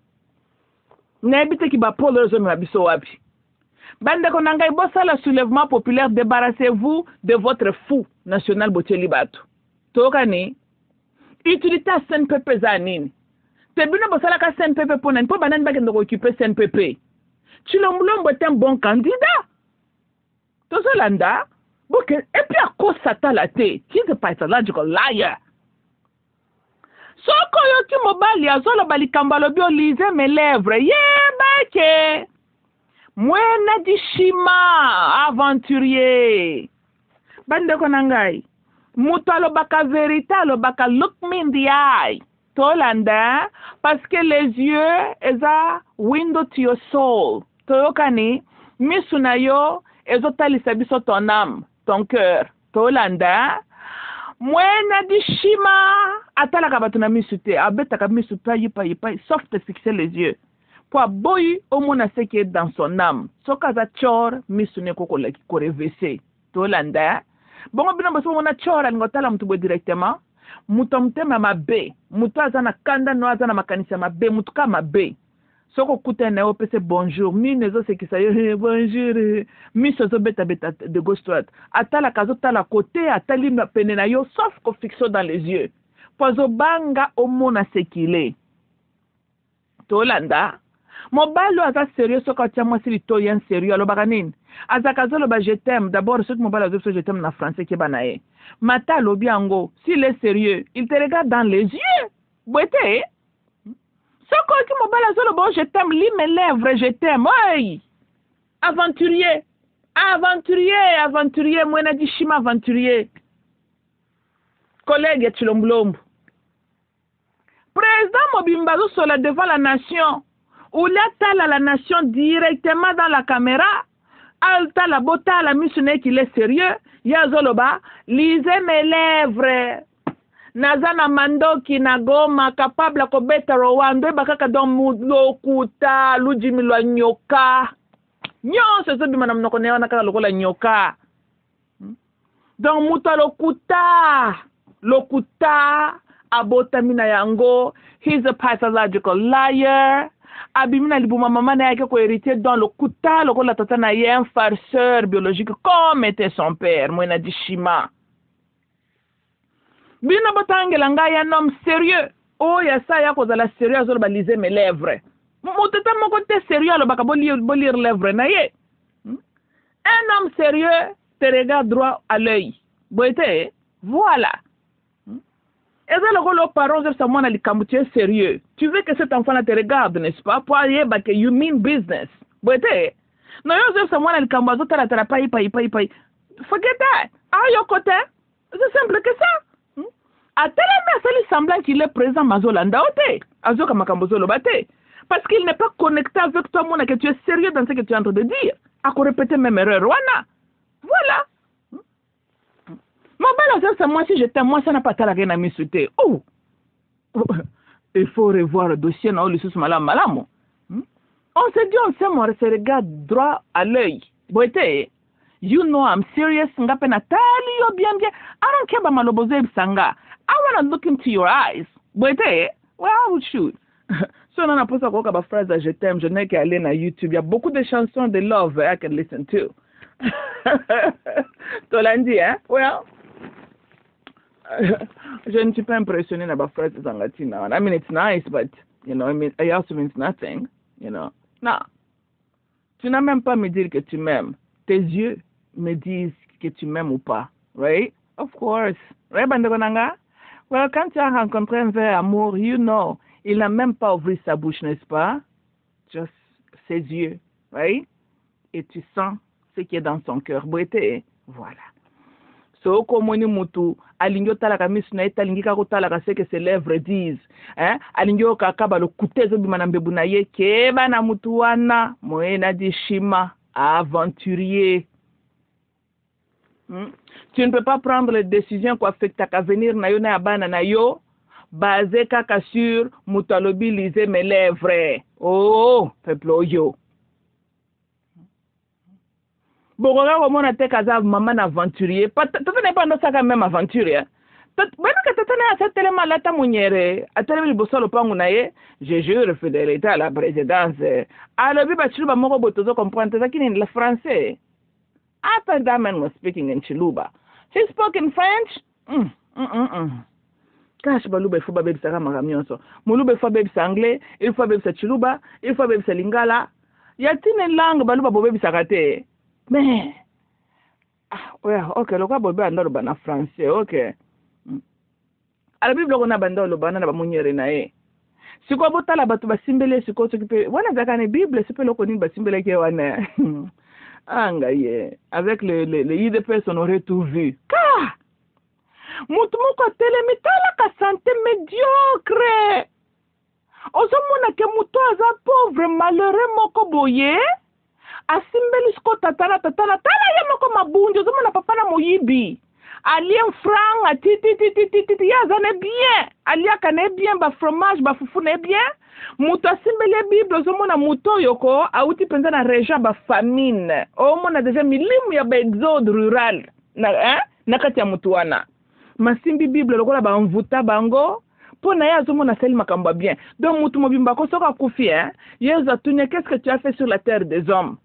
A: nayebi te ki bipolaire ezomema biso wapi bandeko na ngai bosala soulèvement populaire, débarrassez-vous de votre fou national botieli bato tokani utilité ya CNPP za nini te bino bosalaka CNPP mpo nani mpo banani bakende kooccupe CNPP Tshilombo est un bon candidat tozolanda boke et puis akosa tala te he's a pathological liar soko yoki mobali azoloba likambo alobi olise mes lèvres yebake mwena dishima aventurier bandeko na ngai mutu alobaka vérité alobaka look me in the eye tolanda parce que les yeux eza window to your soul toyokani misu na yo ezotalisa biso ton âme ton cœur tolanda mwena dishima atalaka bato na misu te abetaka misu payi sauf te fixer les yeux pour aboyi omona ce qui est dans son âme soki aza tshor misu ne kokolaki korevese tolanda bongo bino boso mona tshor alingi otala mutu boye directement mutu ya motema mabe mutu aza na kanda no aza na makanisi ya mabe mutu ka mabe soki okutani na ye opese bonjour mine ezosekisa yo bonjour miso ezobetabeta de gauche droite atalaka azotala kote atali pene na yo sauf kofixe dans les yeux po azobanga omona sekile tolanda mobali aza sérieux soki atia mwasi litoyi ya sérieux alobaka nini azaka azoloba je t'aime d'abord soki mobali azobiso je t'aime na français keba na ye mata alobi yango s'il est sérieux il te regarde dans les yeux boete soko oki mobali azoloba je t'aime lis mes lèvres je t'aime oy aventurier mwena dishima aventurier collègue ya Tshilombo président Mobimba azosola devant la nation ou tala la nation directement dans la caméra alta la bota la missionnaire qu'il est sérieux yazoloba lisez mes lèvres nazana mandoki na Goma capable ko beta Rwanda bakaka don lokuta lujimi lwa nyoka nyonso zobima na mnoko ne wana kaka lokola nyoka donc muta lokuta abota mina yango he's a pathological liar abimina libuma mama na yake ko hérité dans le kuta lokola tata na ye un farceur biologique comme était son père mwena dishima bina botangela ngai un homme sérieux ya sa ya kozala sérieux azoloba lisez mes lèvres motata moko te sérieux alobaka bolire lèvres na ye un homme sérieux te regarde droit à l'œil boite voilà et là, le parent de someone tu es sérieux. Tu veux que cet enfant te regarde, n'est-ce pas? Pour aller, que you mean business. But no, you someone al cambazo tala pai. Forget that. À your côté, c'est simple que ça. À tel il semble qu'il est présent Mazolanda ote. Azoka makambozo lo bate. Parce qu'il n'est pas connecté avec toi, mon que tu es sérieux dans ce que tu es en train de dire. À répéter même erreur, voilà. Moi, si j'étais moi, ça n'a pas talagé à m'insulter. Oh! Il faut revoir le dossier, non, le sous malam. On se dit, on se regarde droit à l'œil. Boite, you know I'm serious, ngape natali yo bien. I don't care about maloboze sanga. I want to look into your eyes. Boite, well, I would shoot. So, on a posé encore une phrase je t'aime, je n'ai qu'à aller sur YouTube. Il y a beaucoup de chansons de love I can listen to. Tolandi, hein? Well, je ne suis pas impressionné par la phrase de Zangatina. I mean, it's nice, but, you know, it also means nothing, you know. Non. Tu n'as même pas à me dire que tu m'aimes. Tes yeux me disent que tu m'aimes ou pas, right? Of course. Right, Bandegonanga? Well, quand tu as rencontré un vrai amour, you know, il n'a même pas ouvert sa bouche, n'est-ce pas? Just ses yeux, right? Et tu sens ce qui est dans son cœur. Boité, voilà. So komoni mutu alingyo talaka misuna etalingi kako talaka ce que ses lèvres disent hein alingyo kakaba lo kutezo bimana mbebu na ye keba na mutu wana moena dishima aventurier. Tu ne peux pas prendre les décisions qui affectent ta avenir na yo na abana na yo basé kaka sur mutalobi lisez mes lèvres. Oh, peuple oyo. Bokoka komona te kaza maman aventurier. Tata n'est pas ndosaka même aventurier. Bana ka tata na satelema lata munyere. Atelema liboso lopangu na ye. Je jure fidélité à la présidence. Alobi ba chiluba moko botozo comprendre ça kini la français. After that man was speaking in Chiluba. He spoke in French. Cash baluba il faut ba bebisa kama kamionso. Muluba il faut bebisa anglais, il faut bebisa Chiluba, il faut bebisa lingala. Yatine langue baluba bo bebisa kate. Mais ouais, OK, le quoi bobe andalo bana français, OK. Ala Bible ko na bandalo bana na ba munyere na e. Siko botala batu basimbele siko sokipe. Wana zakane Bible sipe loko ni basimbele ke wana. Angaye, avec le IDPS on aurait tout vu. Ka! Mutu moko telemitala ka santé médiocre. Ozomona ke mutu aza pauvre malheureux moko boye. Asimbeli sko tatana tala ye moko mabunjo ozomona papa na moyibi. Alien franc a titi ya zane bien. Alia kane bien ba fromage ba fufu ne bien. Mutu asimbeli Bible ozomona muto yoko auti penza na région ba famine. Omona déjà milimu ya ba exode rural. Na kati ya mutu wana. Masimbi Bible lokola ba mvuta bango. Pona ya azomona seli makamba bien. Donc mutu mobimba ko soka kufi Yesu atunya qu'est-ce que tu as fait sur la terre des hommes?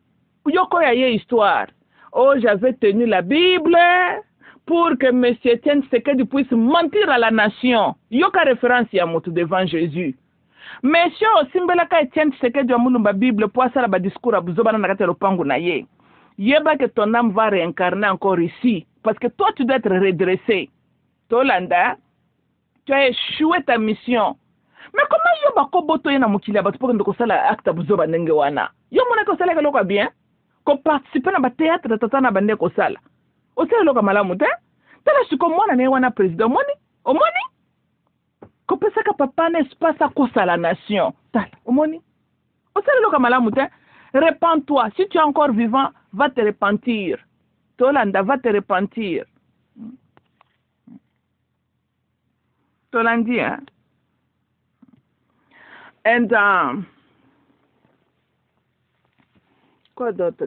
A: Yoko ya ye histoire. Oh, j'avais tenu la Bible pour que M. Etienne Tshisekedi puisse mentir à la nation. Yoka référence ya mutu devant Jésus. Monsieur Simbelaka Etienne Tshisekedi wa mulumba Bible pour asala ba discours abuzobana na kati ya lopangu na ye. Yeba que ton âme va réincarner encore ici. Parce que toi, tu dois être redressé. Tolanda, tu as échoué ta mission. Mais comment yo bako boto yena mukili abatu pour ndoko sala acte buzoba ndenge wana? Yo mona ko sala keloko bien? Ko participer na ba théâtre de tata na bande ko sala. O sala loka malamu te? Tala siko mwana ne wana président moni? O moni? Ko pesa ka papa na espace à kosa la nation. Tala, o moni? O sala loka malamu te? Repends-toi. Si tu es encore vivant, va te repentir. Tolanda, va te repentir. Tolandi, hein? And, quoi d'autre?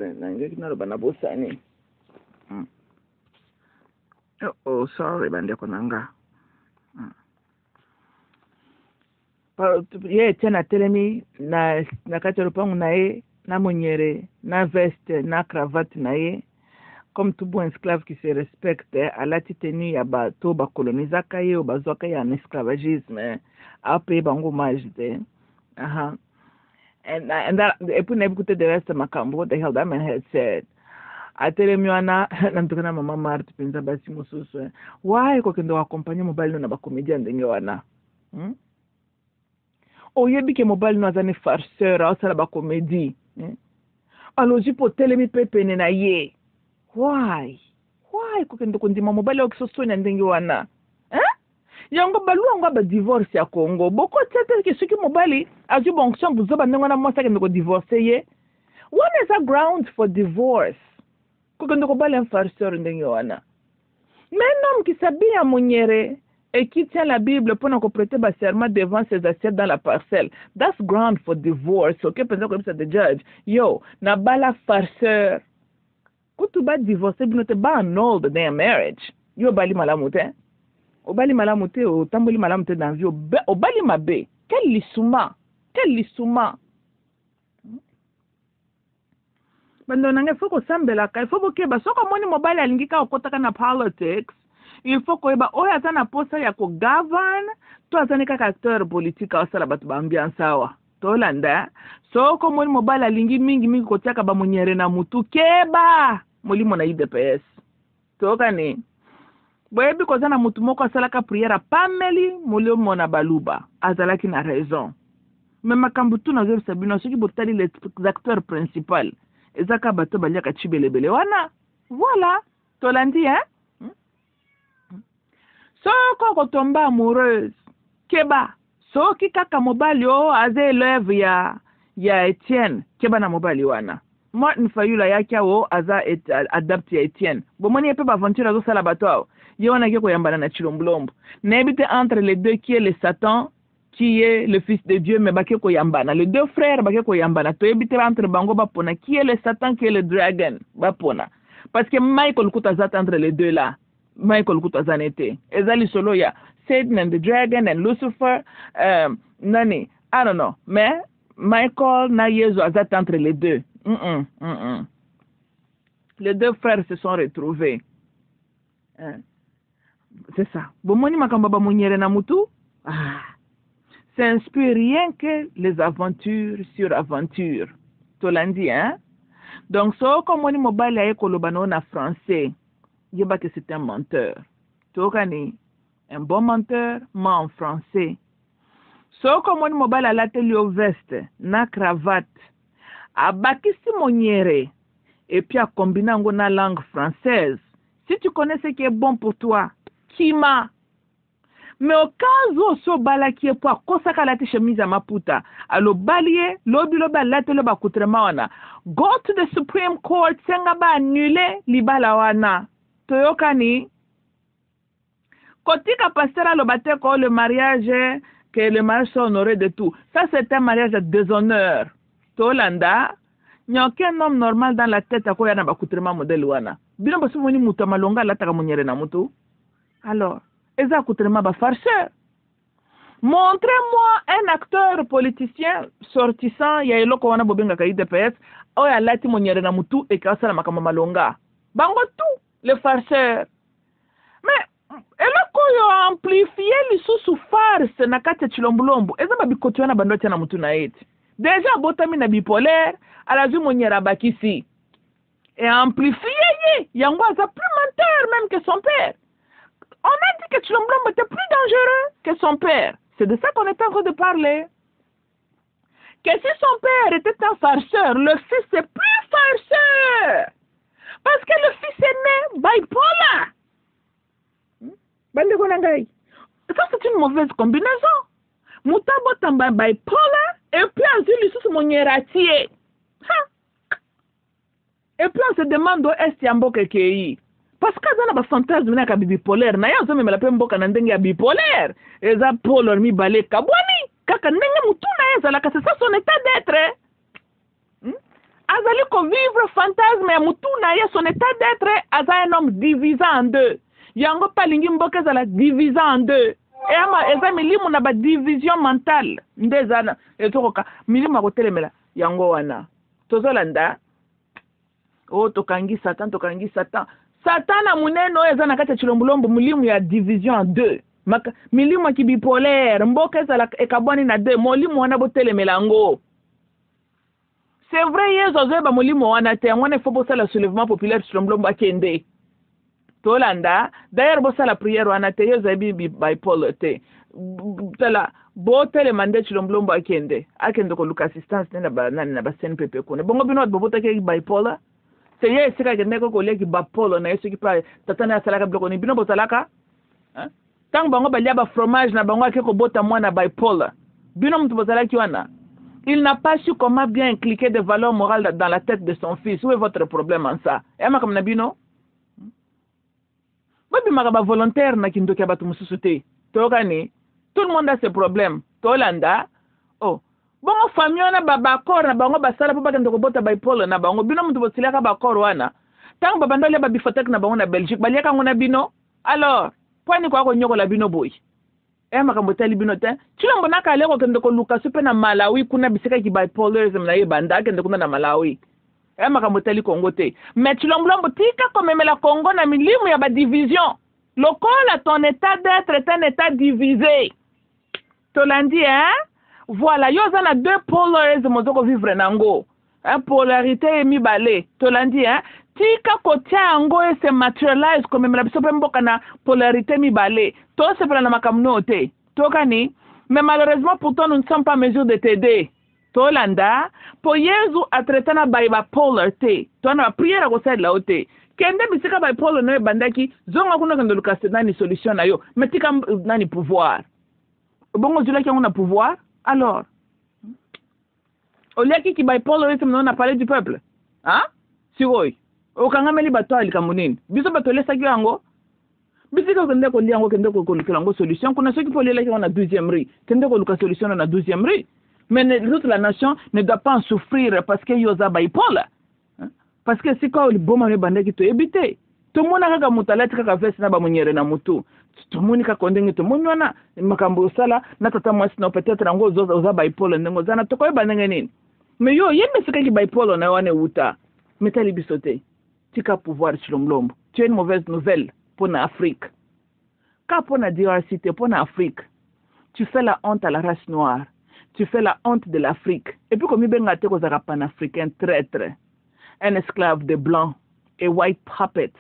A: Oh, sorry, bande konanga. Ye tena telemi na kati lopangu na ye na monyere na veste na cravate na ye comme tout bon esclave qui se respecte alati tenu ya bato bakolonizaka ye o bazwaka ye en esclavagisme ape bango majde. And that epu na ebukute the rest makambo what the hell that man had said. Atelemi wana nantukana mama Marthe penza basi mususu. Why ko kendo accompagner mobile na ba comedian ndenge wana? Oyebi ke mobile no azane farceur asala ba comédie. Aloji po telemi pepe na ye. Why ko kendo kondima mobile okisoso na ndenge wana? Yango baluanga ba divorce ya Congo. Boko tete ke soki mobile azu bon chambu zoba ndenge na mwasa kendo ko divorce ye. What is a ground for divorce? Ko kendo ko bale farceur ndenge wana. Mais non qui s'habille à monyere et qui tient la Bible pour nous prêter bas serment devant ses assiettes dans la parcelle. That's ground for divorce. Okay, pensez comme ça the judge. Yo, na bala farceur. Quand tu vas divorcer, tu ne pas annulled their marriage. Yo bali malamute. O bali malamute o tamboli malamute dans vie o bali mabe. Quel lisuma. Bando nange foko sambela ka foko ke ba soko moni mobile alingika okotaka na politics. Il faut que oya atana posa ya ko govern to atane kaka acteur politique asala batu ba ambiance awa tolanda so ko moni mobile alingi mingi kotiaka ba munyere na mutu keba molimo na IDPS toka ni boyebi kozana mutu moko asalaka prière pameli molimo na baluba azalaki na raison même makambu tu na zo sabino soki botali les acteurs principaux ezaka bato baliaka chibelebele wana voilà tolandi hein. So ko tomba amoureuse keba so ki kaka mobali o aze élève ya Etienne keba na mobali wana Martin Fayula yake o aza adapte ya Etienne bomoni epe ba aventure zo sala bato Yo wana ke koyambana na Chilombolombo. N'habite entre les deux qui est le Satan, qui est le fils de Dieu, mais bake koyambana. Les deux frères bake koyambana. To habite entre bango bapona, qui est le Satan, qui est le dragon bapona. Parce que Michael Kutazat entre les deux là. Michael Kutazanete. Ezali solo ya Satan and the dragon and Lucifer. Nani, I don't know. Mais Michael na Yesu azat entre les deux. Les deux frères se sont retrouvés. C'est ça. Bomoni makamba monyere na mutu. Ça inspire rien que les aventures sur aventures. Tolandi, hein? Donc, so comme on mobile aye kolobano na français, yeba que c'est un menteur. Tokani, un bon menteur, mais en français. So comme on mobile à l'atelier veste, na cravate, abakisi monyere, et puis à combiner na langue française. Si tu connais ce qui est bon pour toi, kima. Mais au cas où so bala qui est pour kosaka la chemise à maputa, alo balie, lobi loba late loba kutrema wana. Go to the Supreme Court, senga ba annule libala wana. Toyokani. Kotika pasteur lobate ko le mariage, que le mariage soit honoré de tout. Ça c'est un mariage de déshonneur. Tolanda, il n'y a aucun homme normal dans la tête à quoi yana ba kutrema modèle wana. Bino basu moni muta malonga la taka monyere na mutu. Alors, eza kutrema ba farceur. Montrez-moi un acteur politicien sortissant ya eloko wana bobenga ka IDPS o ya lati monyere na mutu e ka sala makama malonga. Bango tout les farceurs. Mais eloko yo amplifier lisusu farce na kati Chilombolombo. Eza ba bikoto na bando tia na mutu na eti. Déjà botami na bipolaire ala zu monyera bakisi. Et amplifier yango aza plus menteur même que son père. On a dit que Chilombolombo était plus dangereux que son père. C'est de ça qu'on est en train de parler. Que si son père était un farceur, le fils est plus farceur. Parce que le fils est né bipolar. Ça, c'est une mauvaise combinaison. Moutabo tamba bipolar et puis ensuite, il mon hiérarchie. Et puis on se demande où est-ce qu'il y a parce que dans la fantasme na ka bipolaire na yazo me la pembo kana ndenge ya bipolaire eza polo mi balé kabwani kaka ndenge mutu na yeza la c'est ça son état d'être. Azali ko vivre fantasme ya mutu na ya son état d'être aza un homme divisé en deux. Yango palingi mboka za la divisé en deux. Et ama eza milimu na ba division mentale ndezana etokoka milimu akotelemela yango wana. Tozolanda oh tokangi Satan. Satan a muneno eza na kati ya Chilombolombo mulimu ya division en deux. Milimu ki bipolaire, mboka eza la ekabwani na deux, mulimu wana botelemela ngo. C'est vrai yezo zoeba mulimu wana te, ngone fo bosa la soulèvement populaire Chilombolombo akende. Tolanda, d'ailleurs bosa la prière wana te yezo ebi bipolar te. Tala botele mande Chilombolombo akende. Akende ko luka assistance na ba CNPP kone. Bongo bino bobota ke bipolar. C'est hier c'est que neko collègue bapolo na yesu ki pa tatana salaka bloko ni bino botalaka hein tant bango balia ba fromage na bango akeko bota mwana bipolar bino mtu botalaki wana il n'a pas su comment bien inculquer des valeurs morales dans la tête de son fils. Où est votre problème en ça? Et ma comme na bino babi magaba volontaire na kindoki abatu mususuté tokani tout le monde a ses problèmes tolanda oh bongo famille na baba kor na bango basala po bakende ko bota bipolar na bango bino mutu bosilaka ba kor wana tango baba ndole ba bifotek na bango na Belgique baliaka ngona bino alors poni kwa ko nyokola bino boy makambo tali bino te Chilombo na kale ko kende ko luka supe na Malawi kuna bisika ki bipolarism na yebanda kende kuna na Malawi makambo tali Congo te mais Chilombolombo tika ko memela Congo na milimu ya ba division lokola ton état d'être est un état divisé tolandi hein. Voilà, yo zana deux polarismes mozoko vivre nango. Polarité mi balé. Tolandi hein. Tika kotia ango et se materialize comme la biso mboka na polarité mi balé. To se prend na makamno te. Tokani, mais malheureusement pourtant nous ne sommes pas en mesure de t'aider. Tolanda, po Yesu a traité na bipolar te. To na prière ko side la ote. Kende bisika bipolar no bandaki zonga kuna kando lukase nani solution na yo. Mais tika nani pouvoir. Bongo zula ki ngona pouvoir. Alors, au lieu qui bipolarisme on a parlé du peuple. Hein? Si oui. Au kangameli bato ali kamunini. Biso bato lesa kiango. bisika kende ko liango kende ko luka solution kuna ceux qui faut les on a 12e riz kende ko luka solution on a 12e riz mais toute la nation ne doit pas en souffrir parce que yoza bipolar parce que si quoi le bon mane bande qui to ebité to mona kaka mutalati kaka veste na ba munyere na mutu to moni ka kondenge to monyona makambo sala na tata mwasi na peut-être ngo zoza bipolar ngo zana to ko banenge nini mais yo yeme sika ki bipolar na wane uta metali bisote tika pouvoir Chilombo tu as une mauvaise nouvelle pour l'Afrique. Quand pour la diversité, pour l'Afrique, tu fais la honte à la race noire. Tu fais la honte de l'Afrique. Et puis, comme il y a un panafricain traître, un esclave de blanc, et white puppet,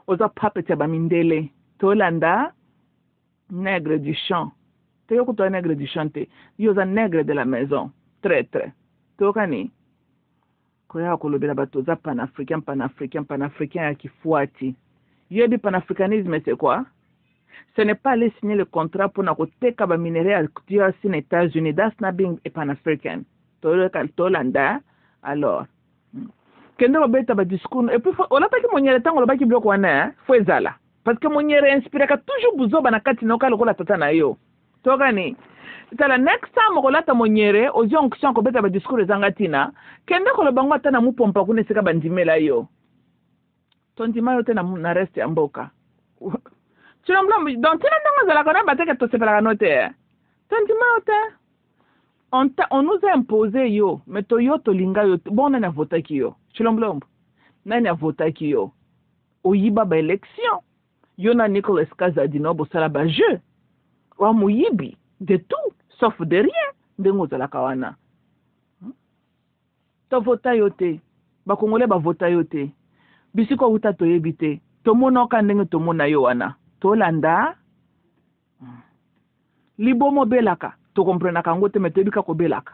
A: aux puppet yabamindele, Tolanda, nègre du champ. Tu es un nègre du champ, tu es un nègre de la maison, traître. Tokani. Koya kolobela bato za panafricain ya kifuati. Yo di panafricanisme c'est quoi? Ce n'est pas aller signer le contrat pour nakoteka ba minerais à DRC aux États-Unis. That's not being a pan-african. Tolanda alors. Kende ko beta ba discours et puis on a pas ki monyere tango lo ba ki bloko wana fo ezala. Parce que monyere inspire ka toujours buzoba na kati no kala ko la tata na yo. Tokani. Tala next time ko lata monyere ozi onction ko beta ba discours ezangatina. Kende ko lo bango atana mu pompa kune sika bandimela yo. Tondima yote na reste ya mboka. Chilombo donc tina ndanga zala kona bateke to sepela note. Tondima yote on nous a imposé yo, mais to yo to linga yo bon na vota ki yo. Chilombo na vota ki yo. Oyiba ba élection. Yo na Nicolas Kazadino bo sala ba jeu. Wa muyibi de tout sauf de rien ndengo zala kawana. To vota yote. Ba kongole ba vota yote. Bisiko uta to yebite to mona ka ndenge to mona yo wana to landa libomo belaka to comprena ka ngote metebika ko belaka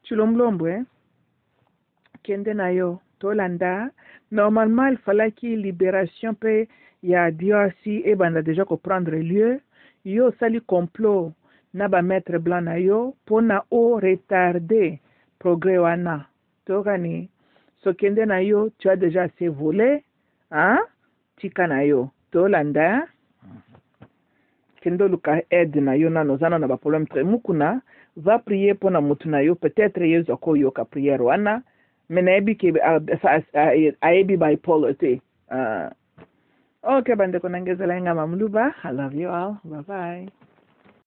A: Chilombo kende na yo to landa normalement il fallait que libération pe ya DRC et banda déjà ko prendre lieu yo sali complot na ba mettre blanc na yo pona o retarder progrès wana Tokani, so kende na yo, tu as déjà assez volé, hein? Tika na yo, Tolanda, kendo luka aide na yo na nozana na ba problème très mukuna, va prier pour na mutu na yo, peut-être yezo ko yo ka prière wana, mais na ebi ke a ebi bipolar te. Okay, bande konangezela nga mamluba. I love you all. Bye bye.